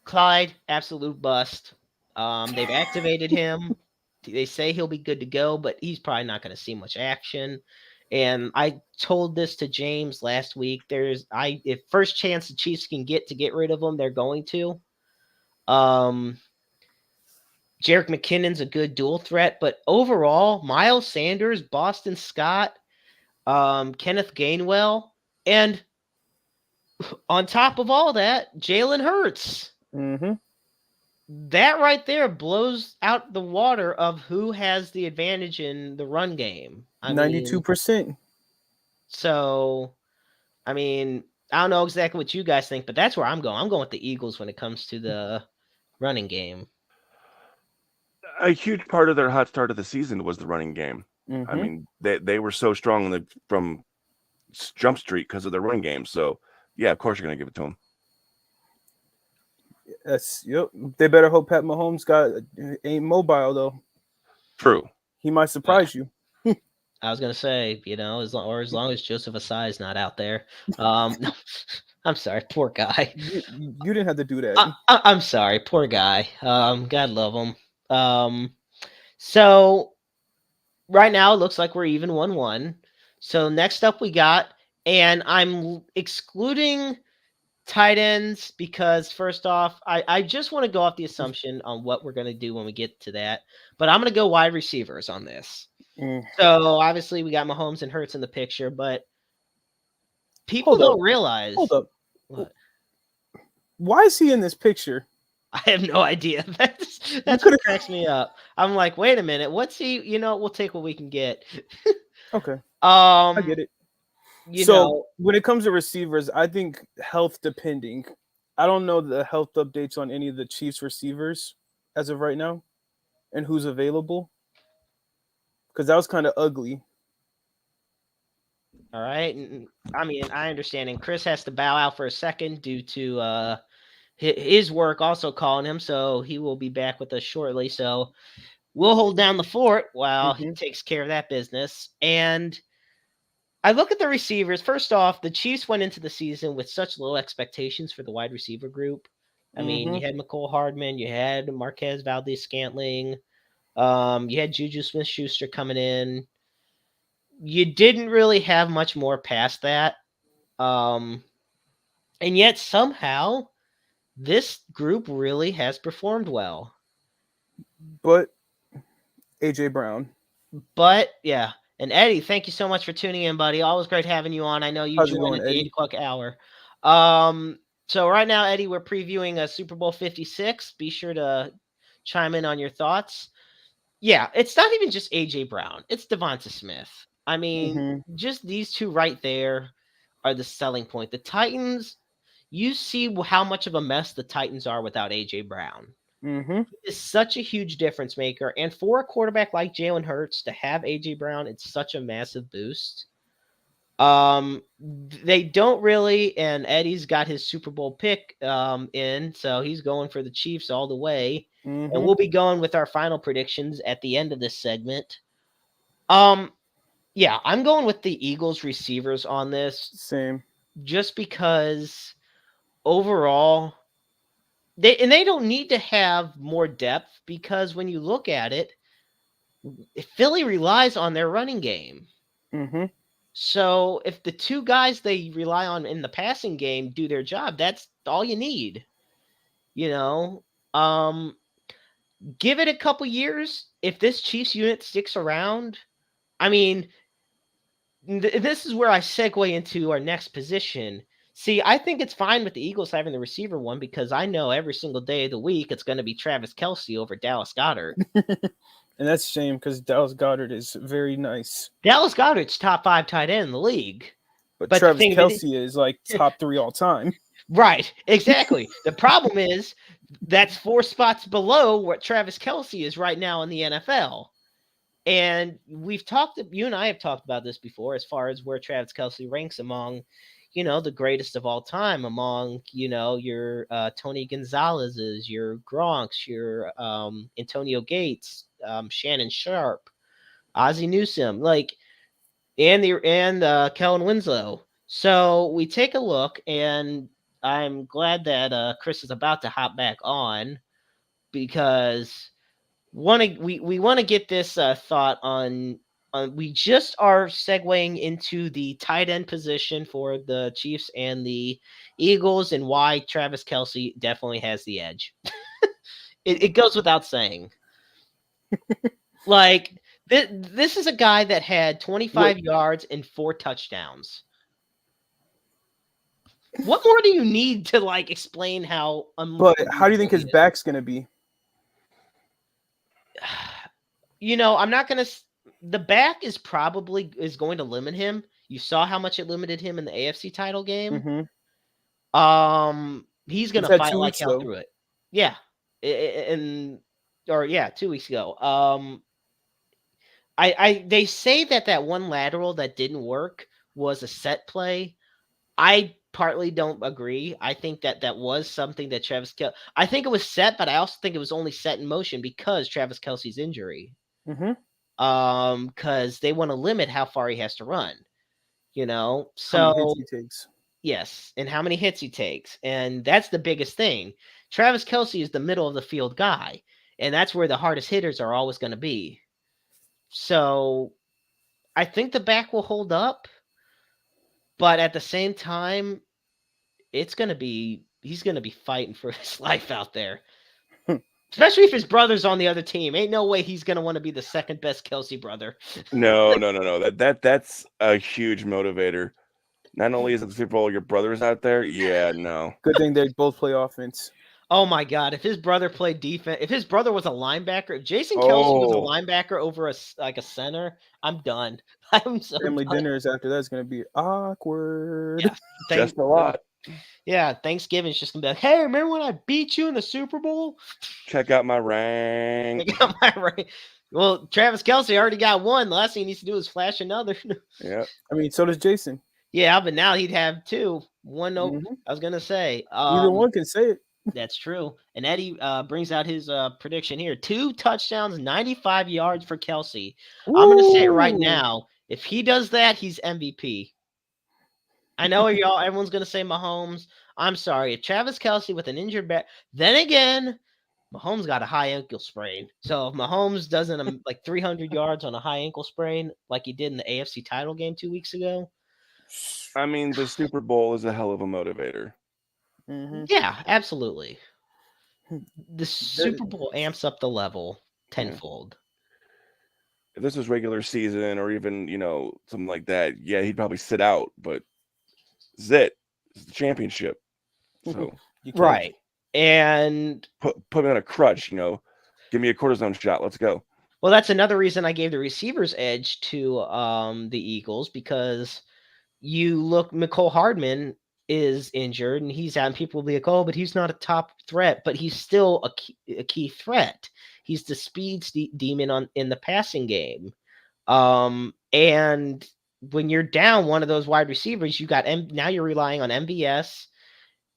Clyde, absolute bust. They've activated him. They say he'll be good to go, but he's probably not going to see much action. And I told this to James last week. If first chance the Chiefs can get rid of him, they're going to. Jerick McKinnon's a good dual threat, but overall, Miles Sanders, Boston Scott, Kenneth Gainwell, and on top of all that, Jalen Hurts. That right there blows out the water of who has the advantage in the run game. 92%. So, I don't know exactly what you guys think, but that's where I'm going. I'm going with the Eagles when it comes to the running game. A huge part of their hot start of the season was the running game. I mean, they were so strong from Jump Street because of their running game. So, yeah, of course you're going to give it to them. They better hope Pat Mahomes ain't mobile though. True. He might surprise you. I was gonna say, as long as Joseph Asai is not out there. No, I'm sorry, poor guy. You didn't have to do that. I'm sorry, poor guy. God love him. So right now it looks like we're even 1-1. So next up we got, and I'm excluding tight ends because first off, I just want to go off the assumption on what we're gonna do when we get to that. But I'm gonna go wide receivers on this. So obviously we got Mahomes and Hurts in the picture, but people don't realize. Hold up. What? Why is he in this picture? I have no idea. That's what cracks me up. I'm like, wait a minute, what's he? We'll take what we can get. Okay. I get it. So when it comes to receivers, I think health depending. I don't know the health updates on any of the Chiefs receivers as of right now, and who's available. Because that was kind of ugly. All right. I mean, I understand. And Chris has to bow out for a second due to his work also calling him. So he will be back with us shortly. So we'll hold down the fort while he takes care of that business. And I look at the receivers. First off, the Chiefs went into the season with such low expectations for the wide receiver group. I mean, you had McCole Hardman. You had Marquez Valdez-Scantling. You had Juju Smith-Schuster coming in. You didn't really have much more past that. And yet somehow this group really has performed well. But AJ Brown. But yeah. And Eddie, thank you so much for tuning in, buddy. Always great having you on. I know you joined at the 8 o'clock hour. So right now, Eddie, we're previewing a Super Bowl 56. Be sure to chime in on your thoughts. Yeah, it's not even just AJ Brown. It's Devonta Smith. I mean, just these two right there are the selling point. The Titans, you see how much of a mess the Titans are without AJ Brown. He is such a huge difference maker. And for a quarterback like Jalen Hurts to have AJ Brown, it's such a massive boost. They don't really, and Eddie's got his Super Bowl pick in, so he's going for the Chiefs all the way. And we'll be going with our final predictions at the end of this segment. Yeah, I'm going with the Eagles receivers on this. Same. Just because overall, they don't need to have more depth because when you look at it, Philly relies on their running game. So if the two guys they rely on in the passing game do their job, that's all you need. Give it a couple years. If this Chiefs unit sticks around, I mean, this is where I segue into our next position. See, I think it's fine with the Eagles having the receiver one because I know every single day of the week it's going to be Travis Kelce over Dallas Goedert. And that's a shame because Dallas Goedert is very nice. Dallas Goedert's top 5 tight end in the league. But Travis Kelce is like top 3 all time. Right, exactly. The problem is that's 4 spots below what Travis Kelce is right now in the NFL. And you and I have talked about this before as far as where Travis Kelce ranks among, the greatest of all time, among, your Tony Gonzalez's, your Gronks, your Antonio Gates, Shannon Sharp, Ozzie Newsome, and Kellen Winslow. So we take a look, and I'm glad that Chris is about to hop back on because we want to get this thought on. We just are segueing into the tight end position for the Chiefs and the Eagles, and why Travis Kelce definitely has the edge. It goes without saying. This is a guy that had 25 yards and 4 touchdowns. What more do you need to explain how? But how do you think his back's gonna be? I'm not gonna. The back is going to limit him. You saw how much it limited him in the AFC title game. He's gonna fight like hell through it. Yeah, 2 weeks ago. They say that one lateral that didn't work was a set play. I partly don't agree. I think that was something that Travis Kelce. I think it was set, but I also think it was only set in motion because Travis Kelce's injury. Mm-hmm. Because they want to limit how far he has to run. How So many hits he takes. yes, and how many hits he takes, and that's the biggest thing. Travis Kelce is the middle of the field guy, and that's where the hardest hitters are always going to be. So I think the back will hold up, but at the same time, he's going to be fighting for his life out there. Especially if his brother's on the other team. Ain't no way he's going to want to be the second best Kelce brother. No. That's a huge motivator. Not only is it the Super Bowl, your brother's out there. Yeah, no. Good thing they both play offense. Oh my God! If his brother played defense, if his brother was a linebacker, if Jason Kelce was a linebacker over a center, I'm done. I'm so family done. dinners after that's gonna be awkward. Yeah, just a lot. Yeah, Thanksgiving's just gonna be like, hey, remember when I beat you in the Super Bowl? Check out my rank. Check out my rank. Well, Travis Kelce already got one. The last thing he needs to do is flash another. Yeah. I mean, so does Jason. Yeah, but now he'd have two. One. No, I was gonna say either one can say it. That's true. And Eddie brings out his prediction here. 2 touchdowns, 95 yards for Kelce. I'm going to say it right now. If he does that, he's MVP. I know everyone's going to say Mahomes. I'm sorry. If Travis Kelce with an injured back, then again, Mahomes got a high ankle sprain. So if Mahomes doesn't like 300 yards on a high ankle sprain like he did in the AFC title game 2 weeks ago. I mean, the Super Bowl is a hell of a motivator. Mm-hmm. Yeah, absolutely. The Super Bowl amps up the level tenfold. If this was regular season or even, something like that, yeah, he'd probably sit out, but this is it. It's the championship. So right. And put me on a crutch, give me a cortisone shot. Let's go. Well, that's another reason I gave the receivers edge to the Eagles, because you look, McCole Hardman is injured and he's out, and people will be like, oh, but he's not a top threat, but he's still a key threat. He's the speed demon in the passing game. And when you're down one of those wide receivers, now you're relying on MVS,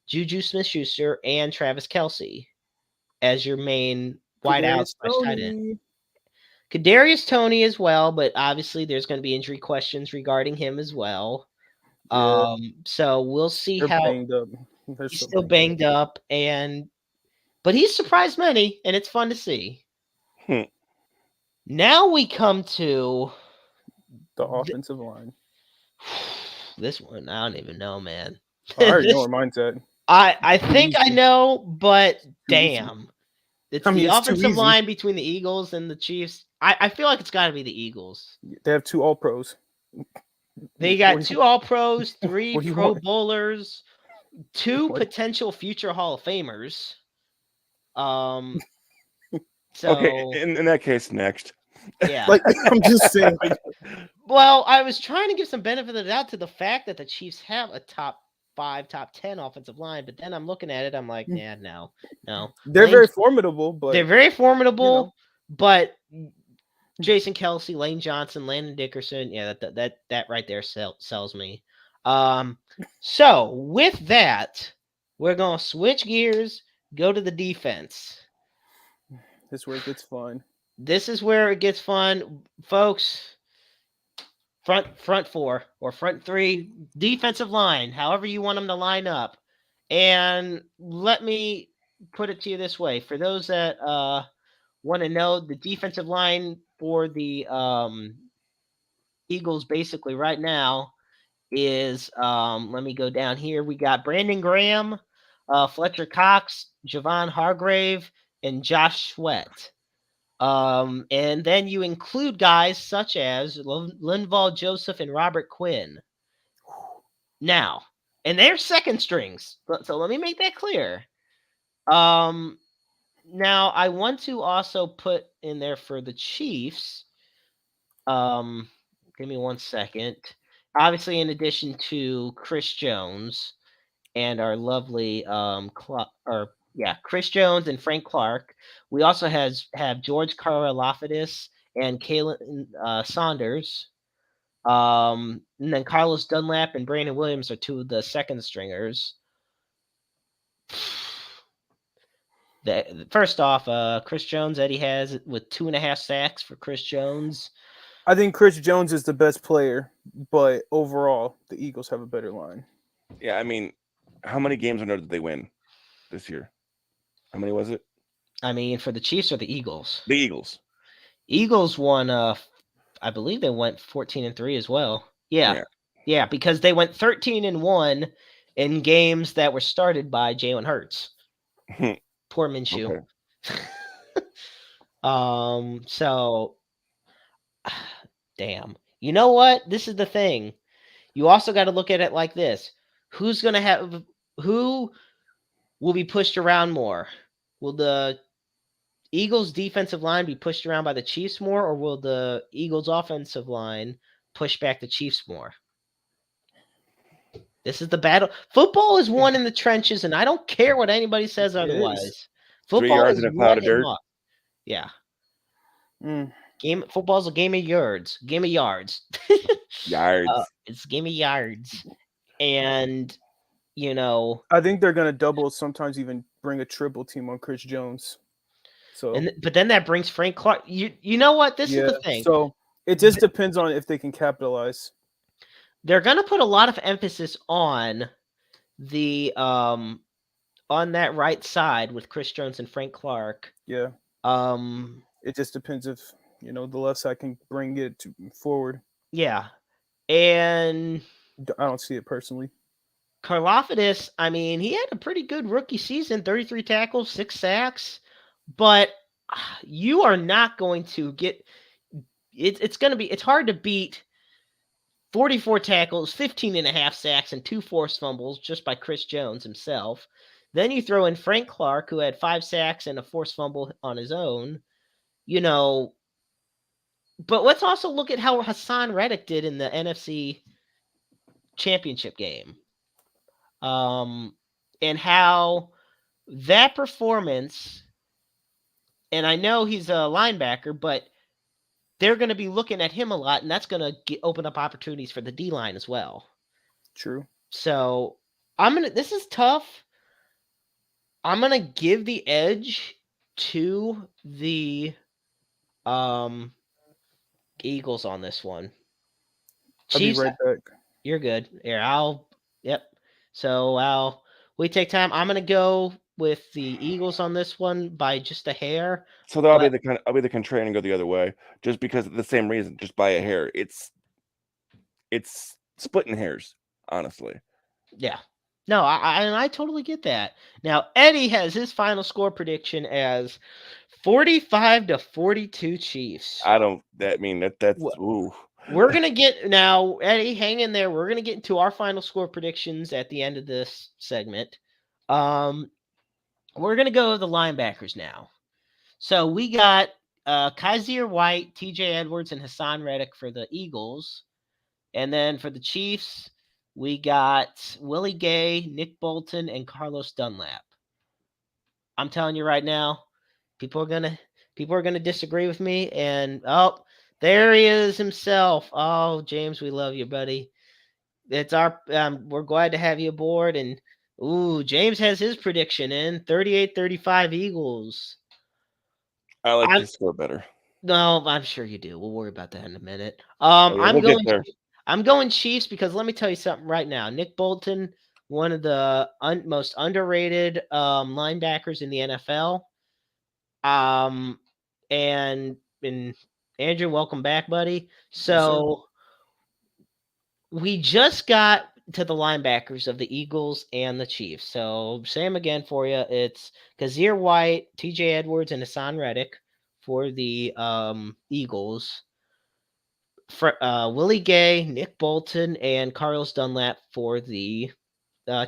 Juju Smith-Schuster, and Travis Kelce as your main wideouts. Kadarius Toney as well, but obviously there's going to be injury questions regarding him as well. Yeah. So we'll see how banged up. He's still banged up, but he's surprised many, and it's fun to see. Now we come to the offensive line. This one, I don't even know, man. I already know where mine's at. I think I know, but damn. It's the offensive line between the Eagles and the Chiefs. I feel like it's got to be the Eagles. They have 2 All-Pros. They got 2 All-Pros, 3 Pro Bowlers, 2 potential future Hall of Famers. So okay, in that case, next. Yeah. I'm just saying. Well, I was trying to give some benefit of the doubt to the fact that the Chiefs have a top 5, top 10 offensive line, but then I'm looking at it, I'm like, yeah, no. They're very formidable, but Jason Kelce, Lane Johnson, Landon Dickerson, yeah, that right there sells me. So with that, we're gonna switch gears, go to the defense. This is where it gets fun. This is where it gets fun, folks. Front 4 or front 3 defensive line, however you want them to line up. And let me put it to you this way: for those that want to know, the defensive line for the Eagles basically right now is let me go down here. We got Brandon Graham, Fletcher Cox, Javon Hargrave, and Josh Sweat. And then you include guys such as Linval Joseph and Robert Quinn. Now, and they're second strings. So let me make that clear. Now I want to also put in there for the Chiefs. Give me 1 second. Obviously, in addition to Chris Jones and our lovely Chris Jones and Frank Clark, we also have George Karlaftis and Kalen Saunders. And then Carlos Dunlap and Brandon Williams are two of the second stringers. First off, Chris Jones, Eddie has with 2.5 sacks for Chris Jones. I think Chris Jones is the best player, but overall, the Eagles have a better line. Yeah, I mean, how many games in a row did they win this year? How many was it? I mean, for the Chiefs or the Eagles? The Eagles. Eagles won. I believe they went 14-3 as well. Yeah, because they went 13-1 in games that were started by Jalen Hurts. Poor Minshew. Okay. So, damn. You know what? This is the thing. You also got to look at it like this: who will be pushed around more? Will the Eagles' defensive line be pushed around by the Chiefs more, or will the Eagles' offensive line push back the Chiefs more? This is the battle. Football is won in the trenches, and I don't care what anybody says otherwise. Football 3 yards in a cloud of dirt. Yeah. Football's a game of yards. Yards. It's a game of yards. And, I think they're going to double, sometimes even bring a triple team on Chris Jones. But then that brings Frank Clark. You know what? This is the thing. So it just depends on if they can capitalize. They're going to put a lot of emphasis on the on that right side with Chris Jones and Frank Clark. Yeah. It just depends if the left side can bring it forward. Yeah, and I don't see it personally. Karlaftis, I mean, he had a pretty good rookie season: 33 tackles, 6 sacks. But you are not going to get it. It's hard to beat 44 tackles, 15.5 sacks, and 2 forced fumbles just by Chris Jones himself. Then you throw in Frank Clark, who had 5 sacks and a forced fumble on his own. But let's also look at how Hassan Reddick did in the NFC Championship game. And how that performance, and I know he's a linebacker, but they're going to be looking at him a lot, and that's going to open up opportunities for the D-line as well. True. So this is tough. I'm going to give the edge to the Eagles on this one. Chiefs, I'll be right back. You're good. Here, yep. So we take time. I'm going to go with the Eagles on this one by just a hair. So I'll be the contrarian and go the other way, just because of the same reason, just by a hair. It's splitting hairs, honestly. Yeah. No, I totally get that. Now, Eddie has his final score prediction as 45-42 Chiefs. That's ooh. We're going to get now, Eddie, hang in there. We're going to get into our final score predictions at the end of this segment. We're going to go with the linebackers now. So we got Kaiser White, TJ Edwards, and Hassan Reddick for the Eagles. And then for the Chiefs, we got Willie Gay, Nick Bolton, and Carlos Dunlap. I'm telling you right now, people are gonna disagree with me. And there he is himself. Oh, James, we love you, buddy. It's we're glad to have you aboard. And James has his prediction in 38-35 Eagles. I like to score better. No, I'm sure you do. We'll worry about that in a minute. I'm going Chiefs because let me tell you something right now. Nick Bolton, one of the most underrated linebackers in the NFL. And Andrew, welcome back, buddy. So we just got to the linebackers of the Eagles and the Chiefs. So same again for you. It's Kaiser White, TJ Edwards, and Hassan Reddick for the Eagles. Willie Gay, Nick Bolton, and Carlos Dunlap for the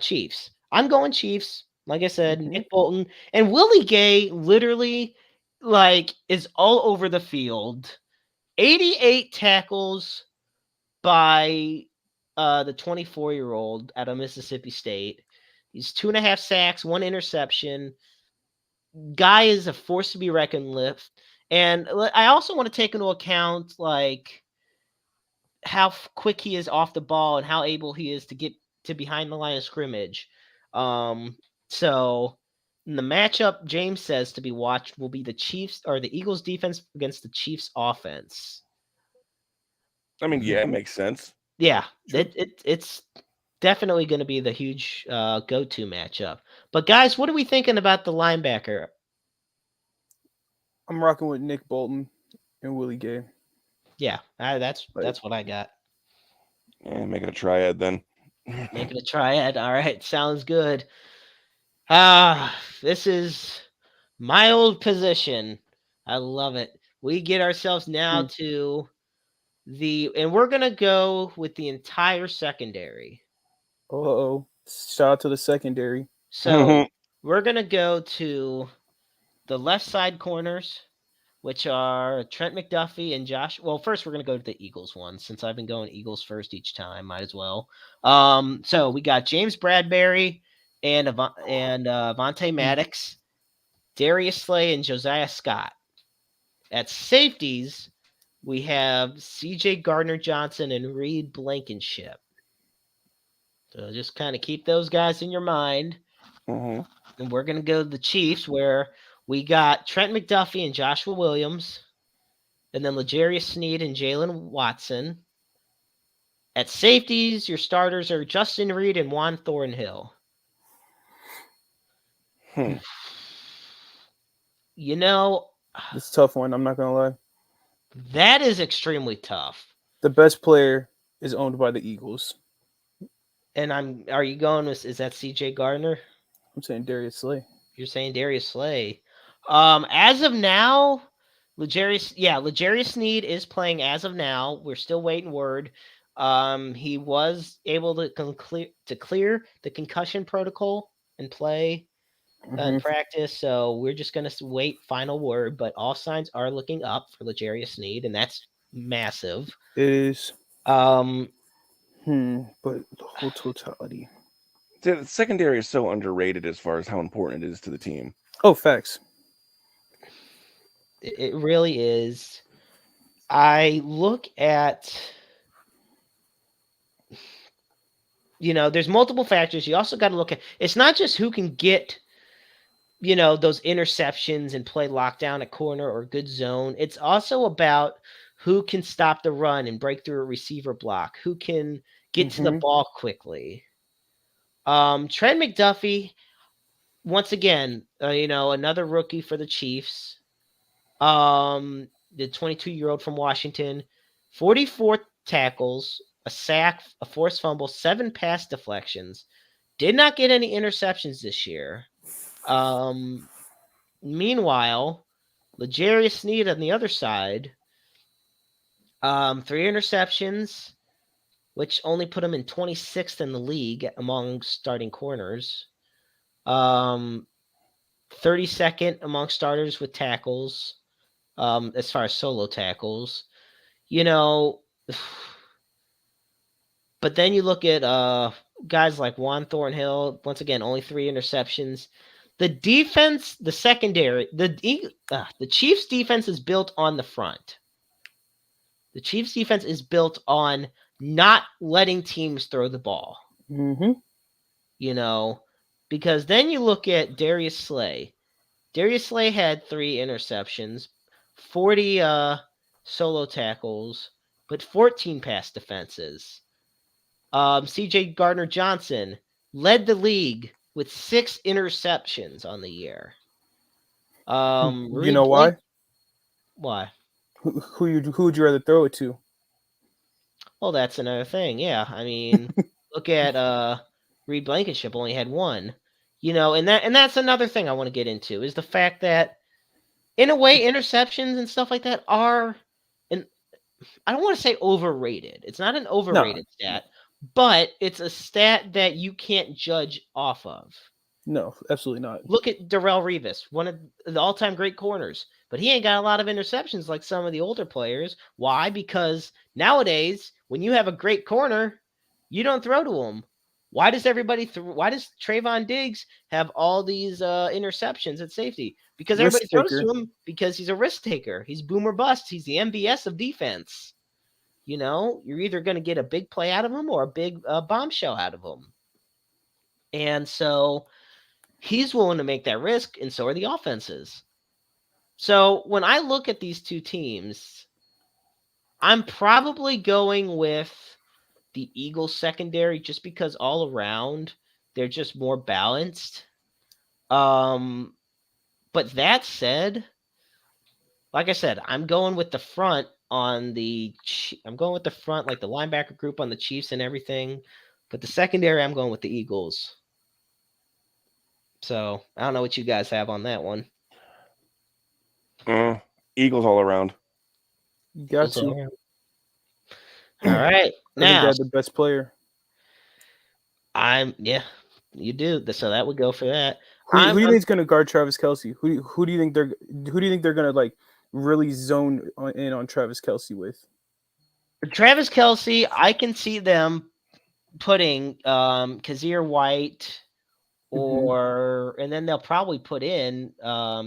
Chiefs. I'm going Chiefs. Like I said, Nick Bolton and Willie Gay literally is all over the field. 88 tackles by the 24-year-old out of Mississippi State. He's 2.5 sacks, 1 interception. guy is a force to be reckoned with. And I also want to take into account like how quick he is off the ball and how able he is to get to behind the line of scrimmage. So the matchup James says to be watched will be the Chiefs or the Eagles defense against the Chiefs offense. I mean, yeah, it makes sense. Yeah, it's definitely going to be the huge go-to matchup. But guys, what are we thinking about the linebacker? I'm rocking with Nick Bolton and Willie Gay. Yeah, that's what I got. Yeah, make it a triad then. Make it a triad. All right, sounds good. This is my old position. I love it. We get ourselves now to and we're gonna go with the entire secondary. Shout out to the secondary. So we're gonna go to the left side corners, which are Trent McDuffie and Josh. Well, first we're gonna go to the Eagles one since I've been going Eagles first each time. Might as well. So we got James Bradbury and Vontae Maddox, Darius Slay, and Josiah Scott. At safeties, we have C.J. Gardner-Johnson and Reed Blankenship. So just kind of keep those guys in your mind. And we're going to go to the Chiefs, where we got Trent McDuffie and Joshua Williams, and then L'Jarius Sneed and Jalen Watson. At safeties, your starters are Justin Reed and Juan Thornhill. You know, it's a tough one. I'm not going to lie. That is extremely tough. The best player is owned by the Eagles. And are you going with, is that C.J. Gardner? I'm saying Darius Slay. You're saying Darius Slay. As of now, L'Jarius Sneed is playing as of now. We're still waiting word. He was able to clear the concussion protocol and play in practice. So we're just going to wait final word. But all signs are looking up for L'Jarius Sneed, and that's massive. It is. But the whole totality. The secondary is so underrated as far as how important it is to the team. Oh, facts. It really is. I look at, there's multiple factors. You also got to look at, it's not just who can get, those interceptions and play lockdown at corner or good zone. It's also about who can stop the run and break through a receiver block, who can get to the ball quickly. Trent McDuffie, once again, another rookie for the Chiefs. The 22-year-old from Washington, 44 tackles, a sack, a forced fumble, 7 pass deflections. Did not get any interceptions this year. Meanwhile, L'Jarius Sneed on the other side, 3 interceptions, which only put him in 26th in the league among starting corners. 32nd among starters with tackles, as far as solo tackles. But then you look at guys like Juan Thornhill, once again, only 3 interceptions. The defense, the secondary, the Chiefs' defense is built on the front. The Chiefs' defense is built on not letting teams throw the ball. Because then you look at Darius Slay. Darius Slay had 3 interceptions, 40 solo tackles, but 14 pass defenses. C.J. Gardner-Johnson led the league with 6 interceptions on the year. You know why? Why? Who would you rather throw it to? Well, that's another thing. Yeah, I mean, look at Reed Blankenship only had 1. And that's another thing I want to get into is the fact that, in a way, interceptions and stuff like that are, and I don't want to say overrated. It's not an overrated stat, but it's a stat that you can't judge off of. No, absolutely not. Look at Darrelle Revis, one of the all-time great corners, but he ain't got a lot of interceptions like some of the older players. Why? Because nowadays, when you have a great corner, you don't throw to him. Why does why does Trayvon Diggs have all these interceptions at safety? Because Risk everybody throws taker. to him because he's a risk taker. He's boom or bust. He's the MVS of defense. You know, you're either going to get a big play out of him or a big bombshell out of him. And so he's willing to make that risk, and so are the offenses. So when I look at these two teams, I'm probably going with the Eagles secondary just because all around they're just more balanced. But that said, like I said, I'm going with the front like the linebacker group on the Chiefs and everything. But the secondary, I'm going with the Eagles. So I don't know what you guys have on that one. Eagles all around. You got to. All right. I think Now, they're the best player. you do. So that would go for that. Who do you think is going to guard Travis Kelce? Who do you think they're going to like really zone in on Travis Kelce with? Travis Kelce, I can see them putting Kazir White and then they'll probably put in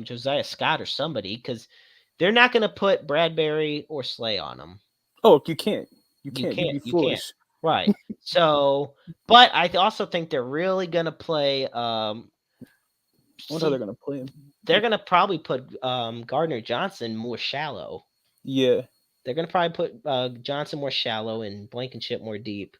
Josiah Scott or somebody because they're not going to put Bradbury or Slay on them. Oh, you can't. You You'd be foolish. Right. So, but I also think they're really going to play. What are they going to play him? They're going to probably put Gardner Johnson more shallow. Yeah. They're going to probably put Johnson more shallow and Blankenship more deep.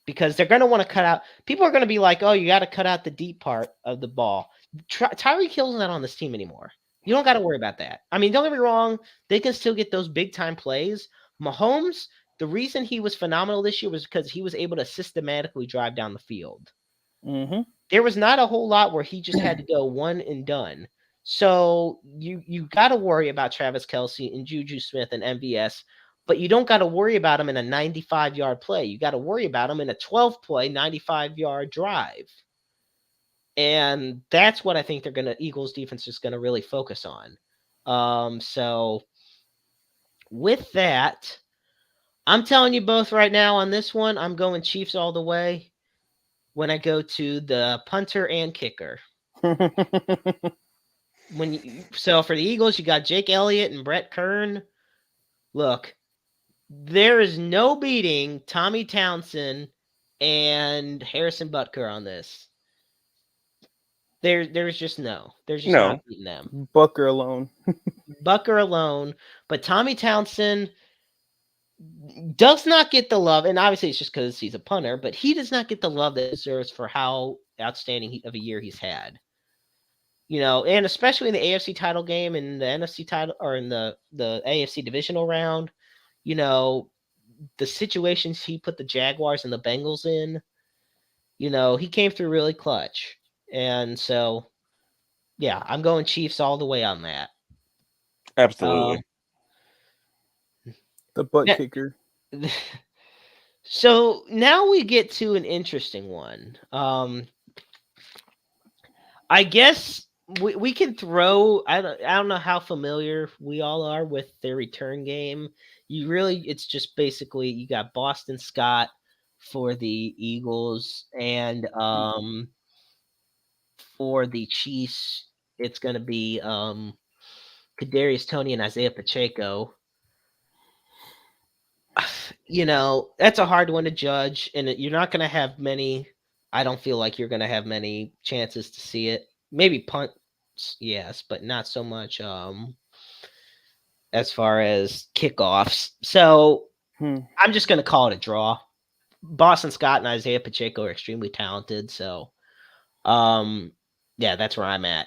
Because they're going to want to cut out. People are going to be like, oh, you got to cut out the deep part of the ball. Tyreek Hill's not on this team anymore. You don't got to worry about that. I mean, don't get me wrong. They can still get those big-time plays. Mahomes, the reason he was phenomenal this year was because he was able to systematically drive down the field. Mm-hmm. There was not a whole lot where he just had to go one and done. So you got to worry about Travis Kelce and Juju Smith and MVS, but you don't got to worry about him in a 95-yard play. You got to worry about him in a 12-play, 95-yard drive. And that's what I think Eagles defense is going to really focus on. So with that, I'm telling you both right now on this one, I'm going Chiefs all the way when I go to the punter and kicker. So for the Eagles, you got Jake Elliott and Brett Kern. Look, there is no beating Tommy Townsend and Harrison Butker on this. There's just no. There's just not beating them. Butker alone. But Tommy Townsend does not get the love, and obviously it's just because he's a punter, but he does not get the love that he deserves for how outstanding of a year he's had. You know, and especially in the AFC title game and the NFC title, or in the AFC divisional round, you know, the situations he put the Jaguars and the Bengals in, you know, he came through really clutch. And so, yeah, I'm going Chiefs all the way on that. Absolutely. The butt kicker. So now we get to an interesting one. I guess we can throw. I don't know how familiar we all are with their return game. It's just basically you got Boston Scott for the Eagles, and for the Chiefs, it's going to be Kadarius Toney and Isaiah Pacheco. You know, that's a hard one to judge, and you're not going to have many. I don't feel like you're going to have many chances to see it. Maybe punts, yes, but not so much as far as kickoffs. So I'm just going to call it a draw. Boston Scott and Isaiah Pacheco are extremely talented, so yeah, that's where I'm at.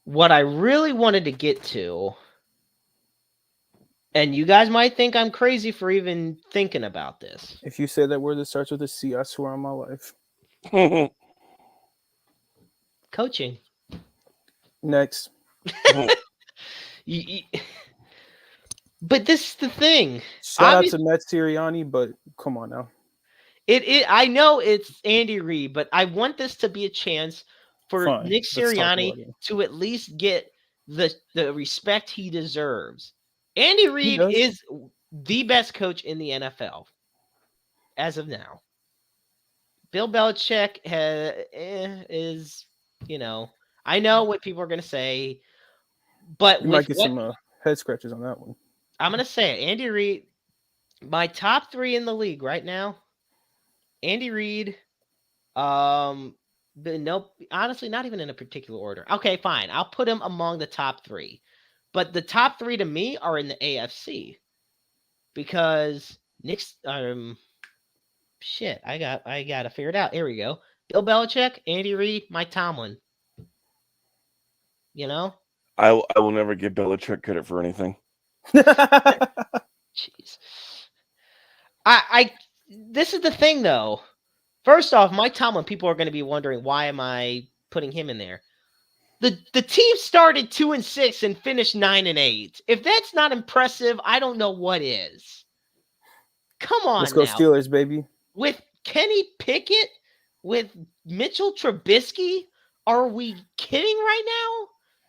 What I really wanted to get to, and you guys might think I'm crazy for even thinking about this. If you say that word that starts with a C, I swear on my life. Coaching. Next. But this is the thing. Shout out to Matt Sirianni, but come on now. I know it's Andy Reid, but I want this to be a chance for Nick Sirianni to at least get the respect he deserves. Andy Reid is the best coach in the NFL as of now. Bill Belichick is, I know what people are going to say, but You with might get what some head scratches on that one. I'm going to say, Andy Reid, my top 3 in the league right now, Andy Reid, nope, honestly, not even in a particular order. Okay, fine. I'll put him among the top 3. But the top 3 to me are in the AFC because Nick's shit, I got to figure it out. Here we go. Bill Belichick, Andy Reid, Mike Tomlin. You know? I will never give Belichick credit for anything. Jeez. This is the thing though. First off, Mike Tomlin, people are going to be wondering why am I putting him in there? The team started 2-6 and finished 9-8. If that's not impressive, I don't know what is. Come on, Let's go now. Steelers, baby. With Kenny Pickett, with Mitchell Trubisky, are we kidding right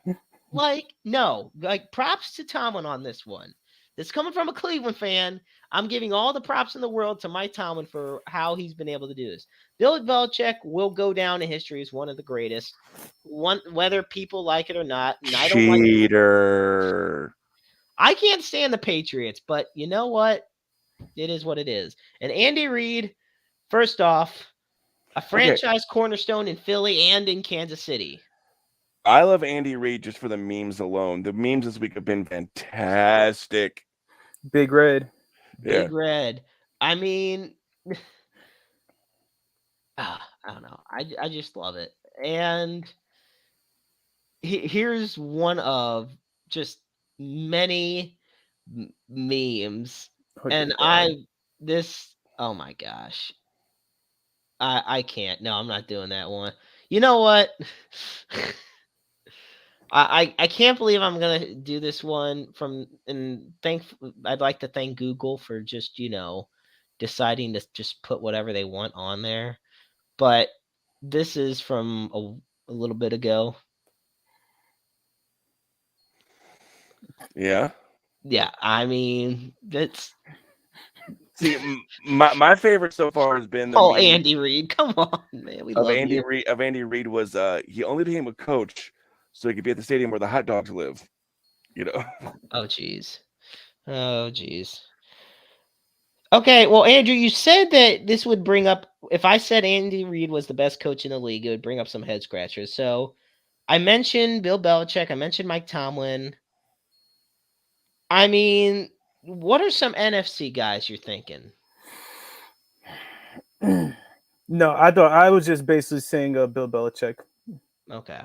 now? Like, no. Like, props to Tomlin on this one. This coming from a Cleveland fan. I'm giving all the props in the world to Mike Tomlin for how he's been able to do this. Bill Belichick will go down in history as one of the greatest, whether people like it or not. And I don't like Cheater. I can't stand the Patriots, but you know what? It is what it is. And Andy Reid, first off, a franchise cornerstone in Philly and in Kansas City. I love Andy Reid just for the memes alone. The memes this week have been fantastic. Big Red. Big Red. I mean, I don't know. I just love it. And here's one of just many memes. And oh my gosh. I can't. No, I'm not doing that one. You know what? I can't believe I'm gonna do this one I'd like to thank Google for just, deciding to just put whatever they want on there. But this is from a little bit ago. Yeah. Yeah, I mean, that's See, my favorite so far has been the meme Andy Reid. Come on, man. We love Andy you. Reid. Of Andy Reid was he only became a coach so he could be at the stadium where the hot dogs live. Oh jeez. Okay, well, Andrew, you said that this would bring up, if I said Andy Reid was the best coach in the league, it would bring up some head scratchers. So I mentioned Bill Belichick. I mentioned Mike Tomlin. I mean, what are some NFC guys you're thinking? No, I was just basically saying Bill Belichick. Okay.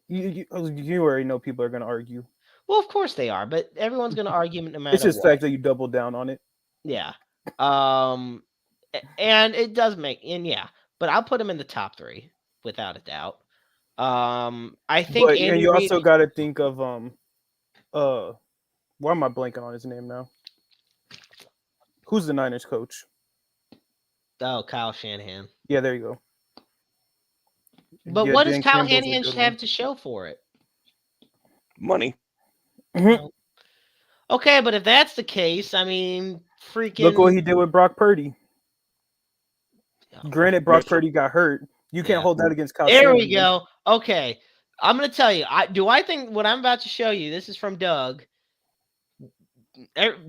You already know people are going to argue. Well, of course they are, but everyone's going to argue no matter It's just what. the fact that you double down on it. Yeah. And it does but I'll put him in the top 3 without a doubt. I think and you also got to think of why am I blanking on his name now? Who's the Niners coach? Oh, Kyle Shanahan. Yeah, there you go. But what does Kyle Shanahan have to show for it? Money. Mm-hmm. Okay, but if that's the case, I mean, freaking look what he did with Brock Purdy. Granted, Brock Purdy got hurt. You can't hold that against Kyle There Shanahan. we go. Okay. I'm going to tell you. I think what I'm about to show you, this is from Doug.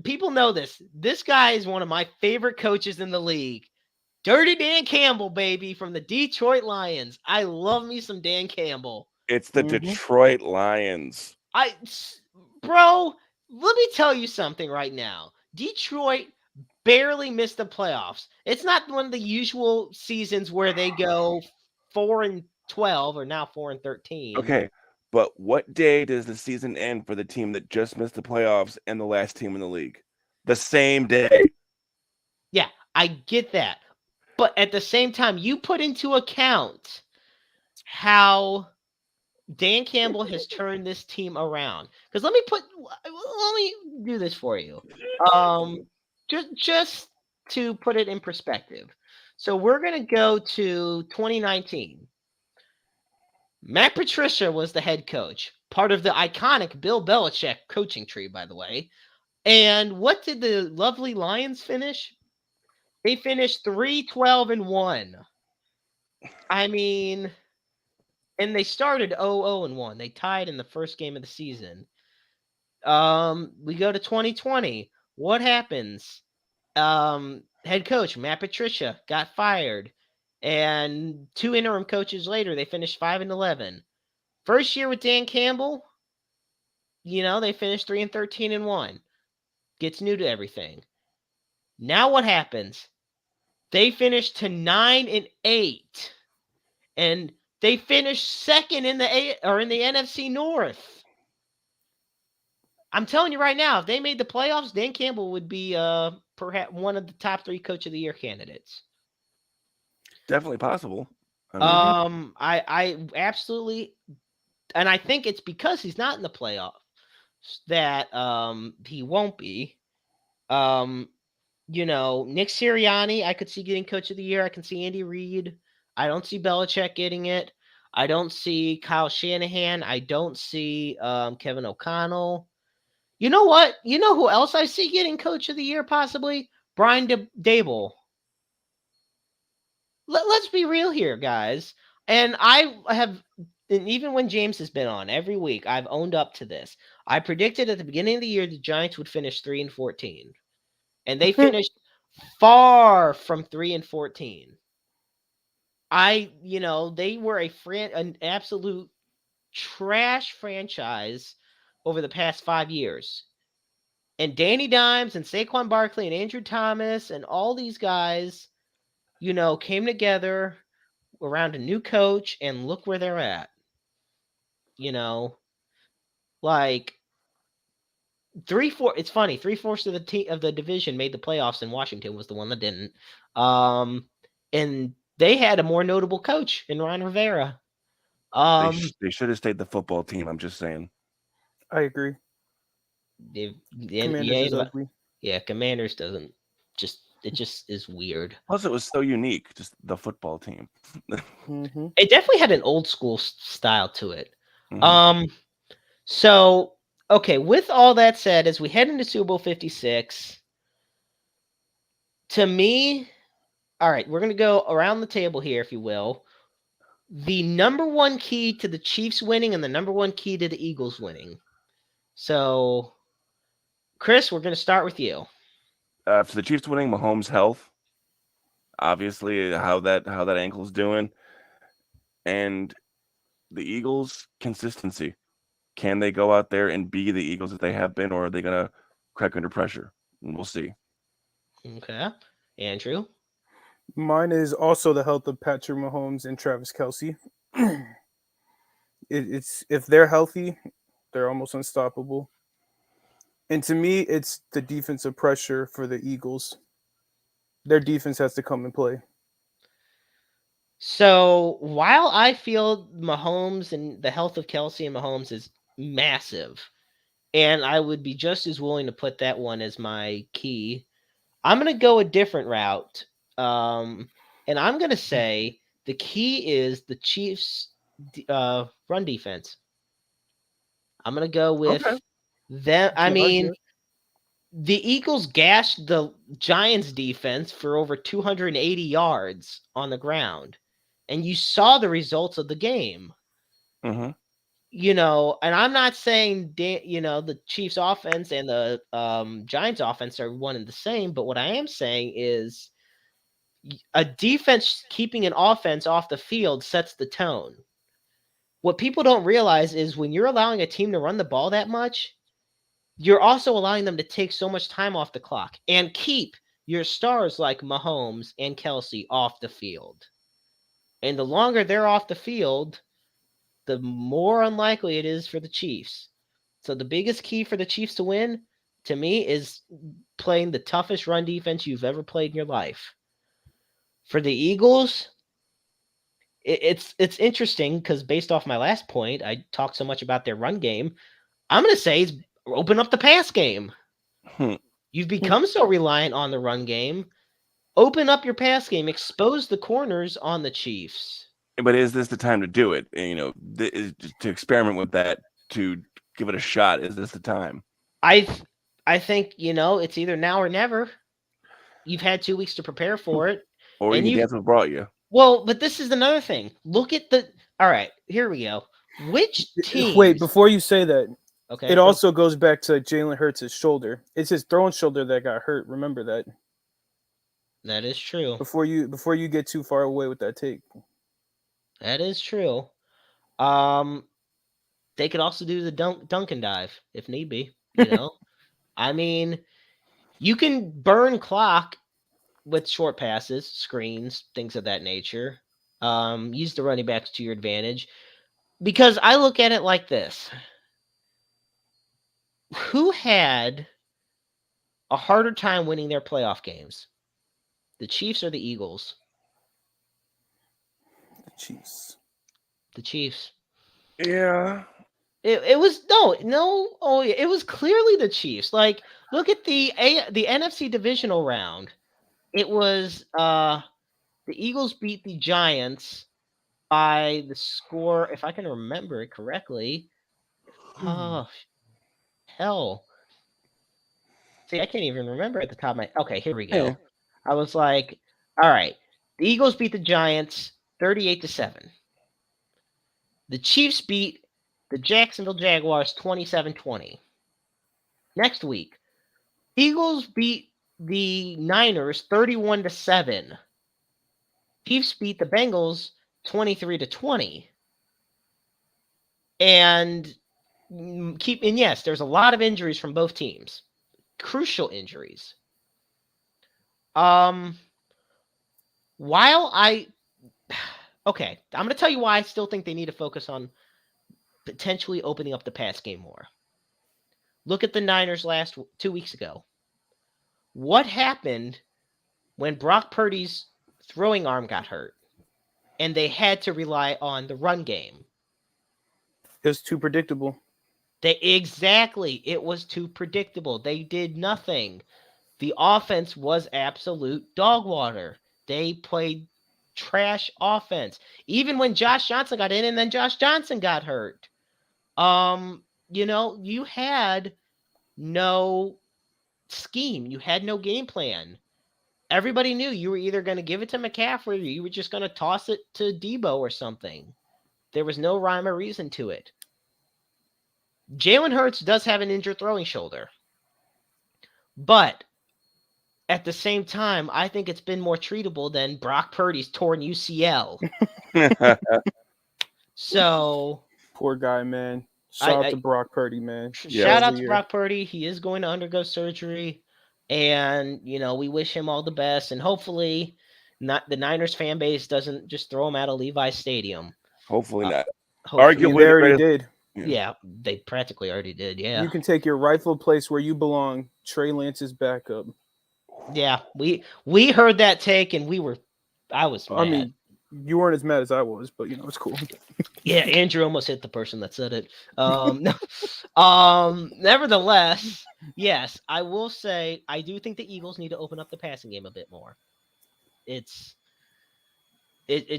People know this. This guy is one of my favorite coaches in the league. Dirty Dan Campbell, baby, from the Detroit Lions. I love me some Dan Campbell. It's the Detroit Lions. Bro, let me tell you something right now. Detroit barely missed the playoffs. It's not one of the usual seasons where they go 4-12 or now 4-13. Okay, but what day does the season end for the team that just missed the playoffs and the last team in the league? The same day. Yeah, I get that. But at the same time, you put into account how Dan Campbell has turned this team around. Because let me do this for you. Just to put it in perspective. So we're going to go to 2019. Matt Patricia was the head coach, part of the iconic Bill Belichick coaching tree, by the way. And what did the lovely Lions finish? They finished 3-12-1. I mean, and they started 0-1. They tied in the first game of the season. We go to 2020. What happens? Head coach Matt Patricia got fired, and 2 interim coaches later, they finished 5-11. First year with Dan Campbell, they finished 3-13-1. Gets new to everything. Now what happens? They finished to 9-8, and they finished second in the NFC North. I'm telling you right now, if they made the playoffs, Dan Campbell would be perhaps one of the top 3 Coach of the Year candidates. Definitely possible. I absolutely, and I think it's because he's not in the playoffs that he won't be. Nick Sirianni, I could see getting Coach of the Year. I can see Andy Reid. I don't see Belichick getting it. I don't see Kyle Shanahan. I don't see Kevin O'Connell. You know what? You know who else I see getting Coach of the Year possibly? Brian Dable. Let's be real here, guys. And and even when James has been on every week, I've owned up to this. I predicted at the beginning of the year the Giants would finish 3-14. And they finished far from 3-14. They were an absolute trash franchise over the past 5 years. And Danny Dimes and Saquon Barkley and Andrew Thomas and all these guys, came together around a new coach, and look where they're at. Like 3/4. It's funny. 3/4 of the division made the playoffs, and Washington was the one that didn't. And they had a more notable coach in Ron Rivera. They should have stayed the football team. I'm just saying. I agree. Commanders is ugly. Yeah, Commanders doesn't. It just is weird. Plus, it was so unique, just the football team. Mm-hmm. It definitely had an old school style to it. Mm-hmm. So, okay, with all that said, as we head into Super Bowl 56, to me, all right, we're going to go around the table here, if you will. The number one key to the Chiefs winning and the number one key to the Eagles winning. So, Chris, we're going to start with you. For the Chiefs winning, Mahomes' health, obviously how that ankle's doing, and the Eagles' consistency. Can they go out there and be the Eagles that they have been, or are they going to crack under pressure? And we'll see. Okay, Andrew. Mine is also the health of Patrick Mahomes and Travis Kelce. It's if they're healthy, they're almost unstoppable. And to me, it's the defensive pressure for the Eagles. Their defense has to come and play. So while I feel Mahomes and the health of Kelce and Mahomes is massive, and I would be just as willing to put that one as my key, I'm going to go a different route. And I'm going to say the key is the Chiefs' run defense. I'm going to go with them. I mean, the Eagles gashed the Giants' defense for over 280 yards on the ground. And you saw the results of the game. Mm-hmm. And I'm not saying, the Chiefs' offense and the Giants' offense are one and the same, but what I am saying is a defense keeping an offense off the field sets the tone. What people don't realize is when you're allowing a team to run the ball that much, you're also allowing them to take so much time off the clock and keep your stars like Mahomes and Kelce off the field. And the longer they're off the field, the more unlikely it is for the Chiefs. So the biggest key for the Chiefs to win, to me, is playing the toughest run defense you've ever played in your life. For the Eagles, it's interesting because based off my last point, I talked so much about their run game. I'm going to say it's open up the pass game. You've become so reliant on the run game. Open up your pass game. Expose the corners on the Chiefs. But is this the time to do it? To experiment with that, to give it a shot. Is this the time? I think, it's either now or never. You've had 2 weeks to prepare for it. Or you can dance what brought you. Well, but this is another thing. Look at the. All right, here we go. Which teams? Wait, before you say that, Okay. it also goes back to Jalen Hurts' shoulder. It's his throwing shoulder that got hurt. Remember that. That is true. Before you get too far away with that take. That is true. They could also do the dunk and dive if need be. You know, I mean, you can burn clock with short passes, screens, things of that nature. Use the running backs to your advantage. Because I look at it like this. Who had a harder time winning their playoff games? The Chiefs or the Eagles? The Chiefs. The Chiefs. Yeah. It was no. Oh, it was clearly the Chiefs. Like, look at the NFC divisional round. It was the Eagles beat the Giants by the score, if I can remember it correctly. Oh, hell. See, I can't even remember at the top of my. Okay, here we go. Yeah. I was like, all right. The Eagles beat the Giants 38-7. The Chiefs beat the Jacksonville Jaguars 27-20. Next week, Eagles beat the Niners 31-7. Chiefs beat the Bengals 23-20. And yes, there's a lot of injuries from both teams. Crucial injuries. While okay, I'm going to tell you why I still think they need to focus on potentially opening up the pass game more. Look at the Niners 2 weeks ago. What happened when Brock Purdy's throwing arm got hurt and they had to rely on the run game? It was too predictable. It was too predictable. They did nothing. The offense was absolute dog water. They played trash offense. Even when Josh Johnson got in and then Josh Johnson got hurt. You had no scheme. You had no game plan. Everybody knew you were either going to give it to McCaffrey or you were just going to toss it to Debo or something. There was no rhyme or reason to it. Jalen Hurts does have an injured throwing shoulder. But at the same time, I think it's been more treatable than Brock Purdy's torn UCL. So poor guy, man. Shout out to Brock Purdy, man. Shout out to Brock Purdy. He is going to undergo surgery. And, we wish him all the best. And hopefully not the Niners fan base doesn't just throw him out of Levi's Stadium. Hopefully not. Arguably, they already did. Yeah, they practically already did. Yeah. You can take your rightful place where you belong. Trey Lance's backup. Yeah, we heard that take and I was mad. I mean, you weren't as mad as I was, but it's cool. Yeah, Andrew almost hit the person that said it. Nevertheless, yes, I will say I do think the Eagles need to open up the passing game a bit more. It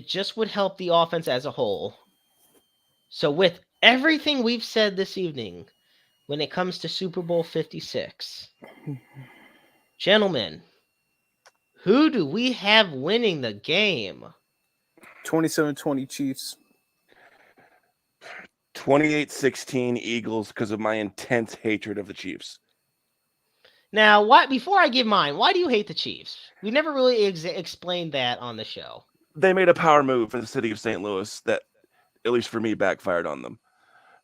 just would help the offense as a whole. So with everything we've said this evening, when it comes to Super Bowl 56, gentlemen, who do we have winning the game? 27-20 Chiefs. 28-16 Eagles because of my intense hatred of the Chiefs. Now, before I give mine, why do you hate the Chiefs? We never really explained that on the show. They made a power move for the city of St. Louis that, at least for me, backfired on them.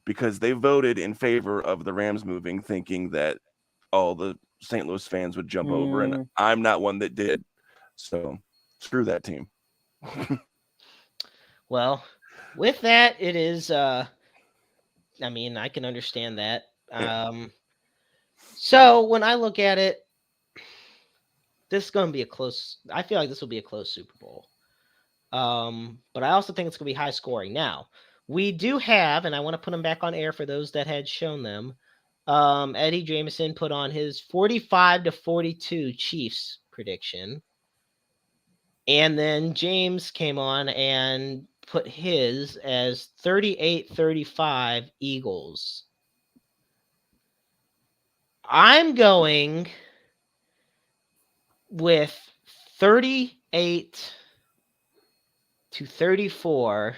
Because they voted in favor of the Rams moving, thinking that all the St. Louis fans would jump over, and I'm not one that did. So, screw that team. Well, with that, it is, I can understand that. So, when I look at it, this is going to be I feel like this will be a close Super Bowl. But I also think it's going to be high scoring. Now, we do have, and I want to put them back on air for those that had shown them, Eddie Jameson put on his 45-42 Chiefs prediction. And then James came on and put his as 38-35 Eagles. I'm going with 38 to 34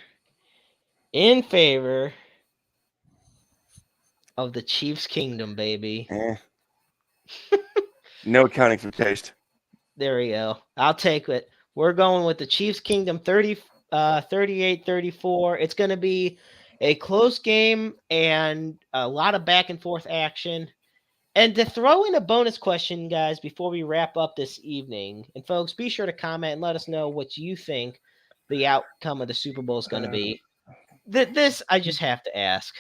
in favor of the Chiefs Kingdom, baby. No accounting for taste. There we go. I'll take it. We're going with the Chiefs Kingdom 38-34. It's going to be a close game and a lot of back and forth action. And to throw in a bonus question, guys, before we wrap up this evening, and folks, be sure to comment and let us know what you think the outcome of the Super Bowl is going to be. This I just have to ask.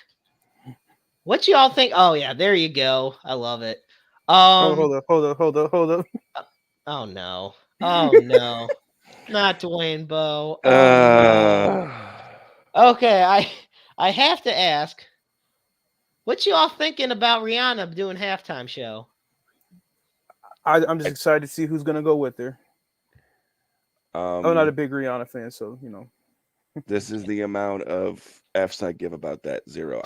What y'all think? Oh yeah, there you go. I love it. Hold up. Oh no. Oh no. Not Dwayne Bowe. Oh, no. Okay, I have to ask. What y'all thinking about Rihanna doing halftime show? I'm just excited to see who's gonna go with her. I'm not a big Rihanna fan, so you know. This is the amount of F's I give about that. 0.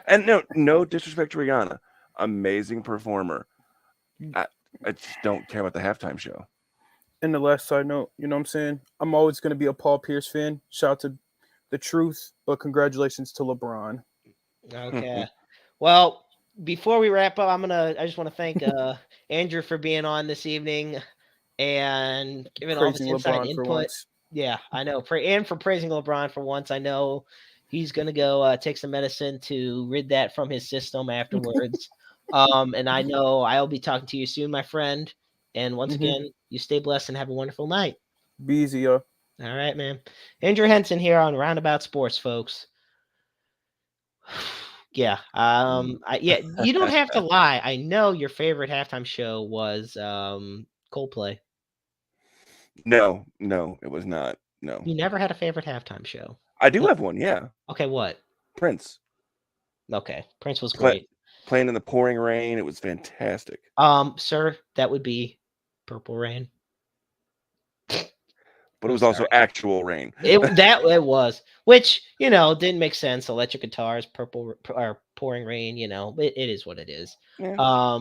And no disrespect to Rihanna, amazing performer. I just don't care about the halftime show. And the last side note, you know what I'm saying? I'm always gonna be a Paul Pierce fan. Shout out to the truth, but congratulations to LeBron. Okay. Well, before we wrap up, I just want to thank Andrew for being on this evening and giving all this insight and input. Yeah, I know. And for praising LeBron for once. I know he's gonna go take some medicine to rid that from his system afterwards. And I know I'll be talking to you soon, my friend. And once again, you stay blessed and have a wonderful night. Be easy, yo. All right, man. Andrew Henson here on Roundabout Sports, folks. Yeah. You don't have to lie. I know your favorite halftime show was Coldplay. No, it was not. No. You never had a favorite halftime show. I do have one, yeah. Okay, what? Prince. Okay. Prince was great. Playing in the pouring rain, it was fantastic. Sir, that would be Purple Rain. But it was also actual rain. It was, which didn't make sense. Electric guitars, purple or pouring rain. It is what it is. Yeah.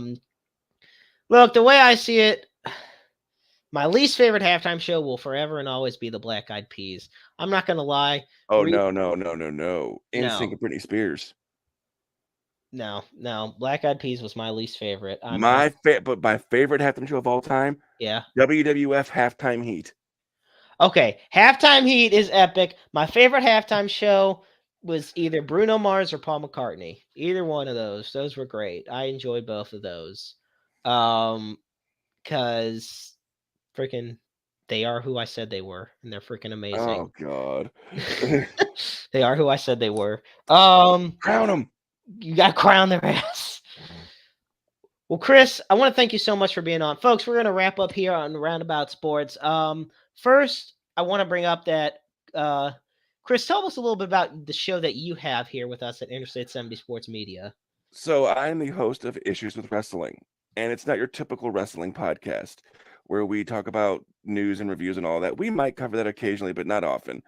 Look, the way I see it, my least favorite halftime show will forever and always be the Black Eyed Peas. I'm not gonna lie. Oh no! NSYNC and Britney Spears. No. Black Eyed Peas was my least favorite. But my favorite halftime show of all time. Yeah. WWF Halftime Heat. Okay, Halftime Heat is epic. My favorite halftime show was either Bruno Mars or Paul McCartney. Either one of those. Those were great. I enjoyed both of those. Because freaking they are who I said they were, and they're freaking amazing. Oh God. They are who I said they were. Crown them. You got to crown their ass. Well, Chris, I want to thank you so much for being on. Folks, we're going to wrap up here on Roundabout Sports. First, I want to bring up that, Chris, tell us a little bit about the show that you have here with us at Interstate 70 Sports Media. So I'm the host of Issues with Wrestling, and it's not your typical wrestling podcast where we talk about news and reviews and all that. We might cover that occasionally, but not often.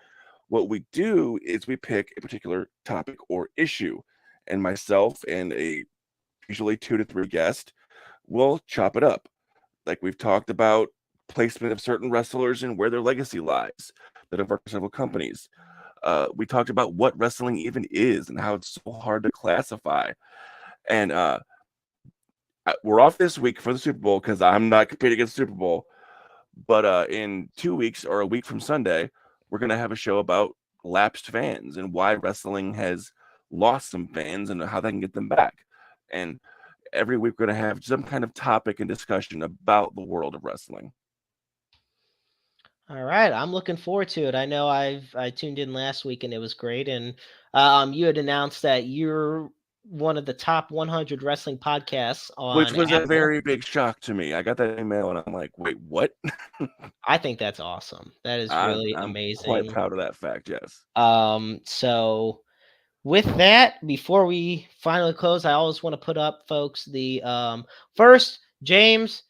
What we do is we pick a particular topic or issue, and myself and a usually 2 to 3 guests will chop it up. Like we've talked about placement of certain wrestlers and where their legacy lies that have worked for several companies. We talked about what wrestling even is and how it's so hard to classify. And we're off this week for the Super Bowl because I'm not competing against the Super Bowl. But in 2 weeks or a week from Sunday, we're going to have a show about lapsed fans and why wrestling has lost some fans and how they can get them back. And every week we're going to have some kind of topic and discussion about the world of wrestling. All right, I'm looking forward to it. I know I tuned in last week and it was great. And you had announced that you're one of the top 100 wrestling podcasts on which was Apple. A very big shock to me. I got that email and I'm like, wait, what? I think that's awesome. That is really amazing. Quite proud of that fact, yes. So with that, before we finally close, I always want to put up, folks, the first, James,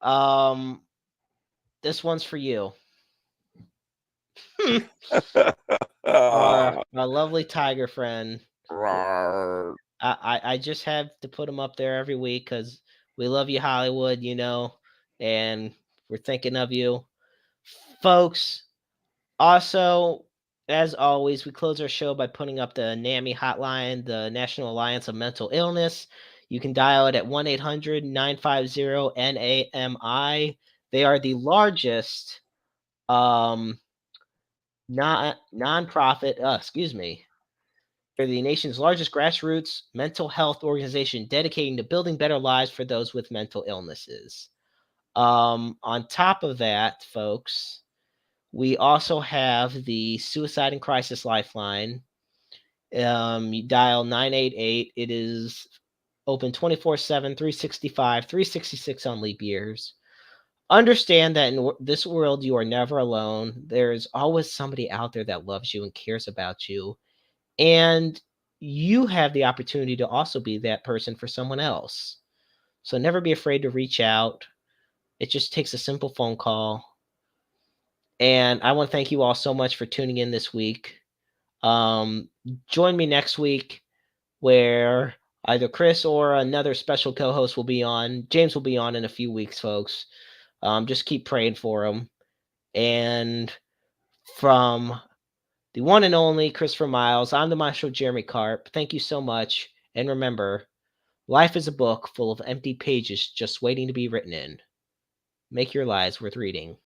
this one's for you. My lovely tiger friend. I just have to put him up there every week because we love you, Hollywood, and we're thinking of you. Folks, also, as always, we close our show by putting up the NAMI hotline, the National Alliance of Mental Illness. You can dial it at 1-800-950-NAMI. They are the largest non-profit, they're the nation's largest grassroots mental health organization dedicating to building better lives for those with mental illnesses. On top of that, folks, we also have the Suicide and Crisis Lifeline. You dial 988. It is open 24/7, 365, 366 on leap years. Understand that in this world, you are never alone. There's always somebody out there that loves you and cares about you. And you have the opportunity to also be that person for someone else. So never be afraid to reach out. It just takes a simple phone call. And I want to thank you all so much for tuning in this week. Join me next week where either Chris or another special co-host will be on. James will be on in a few weeks, folks. Just keep praying for him. And from the one and only Christopher Miles, I'm the Maestro Jeremy Karp. Thank you so much. And remember, life is a book full of empty pages just waiting to be written in. Make your lives worth reading.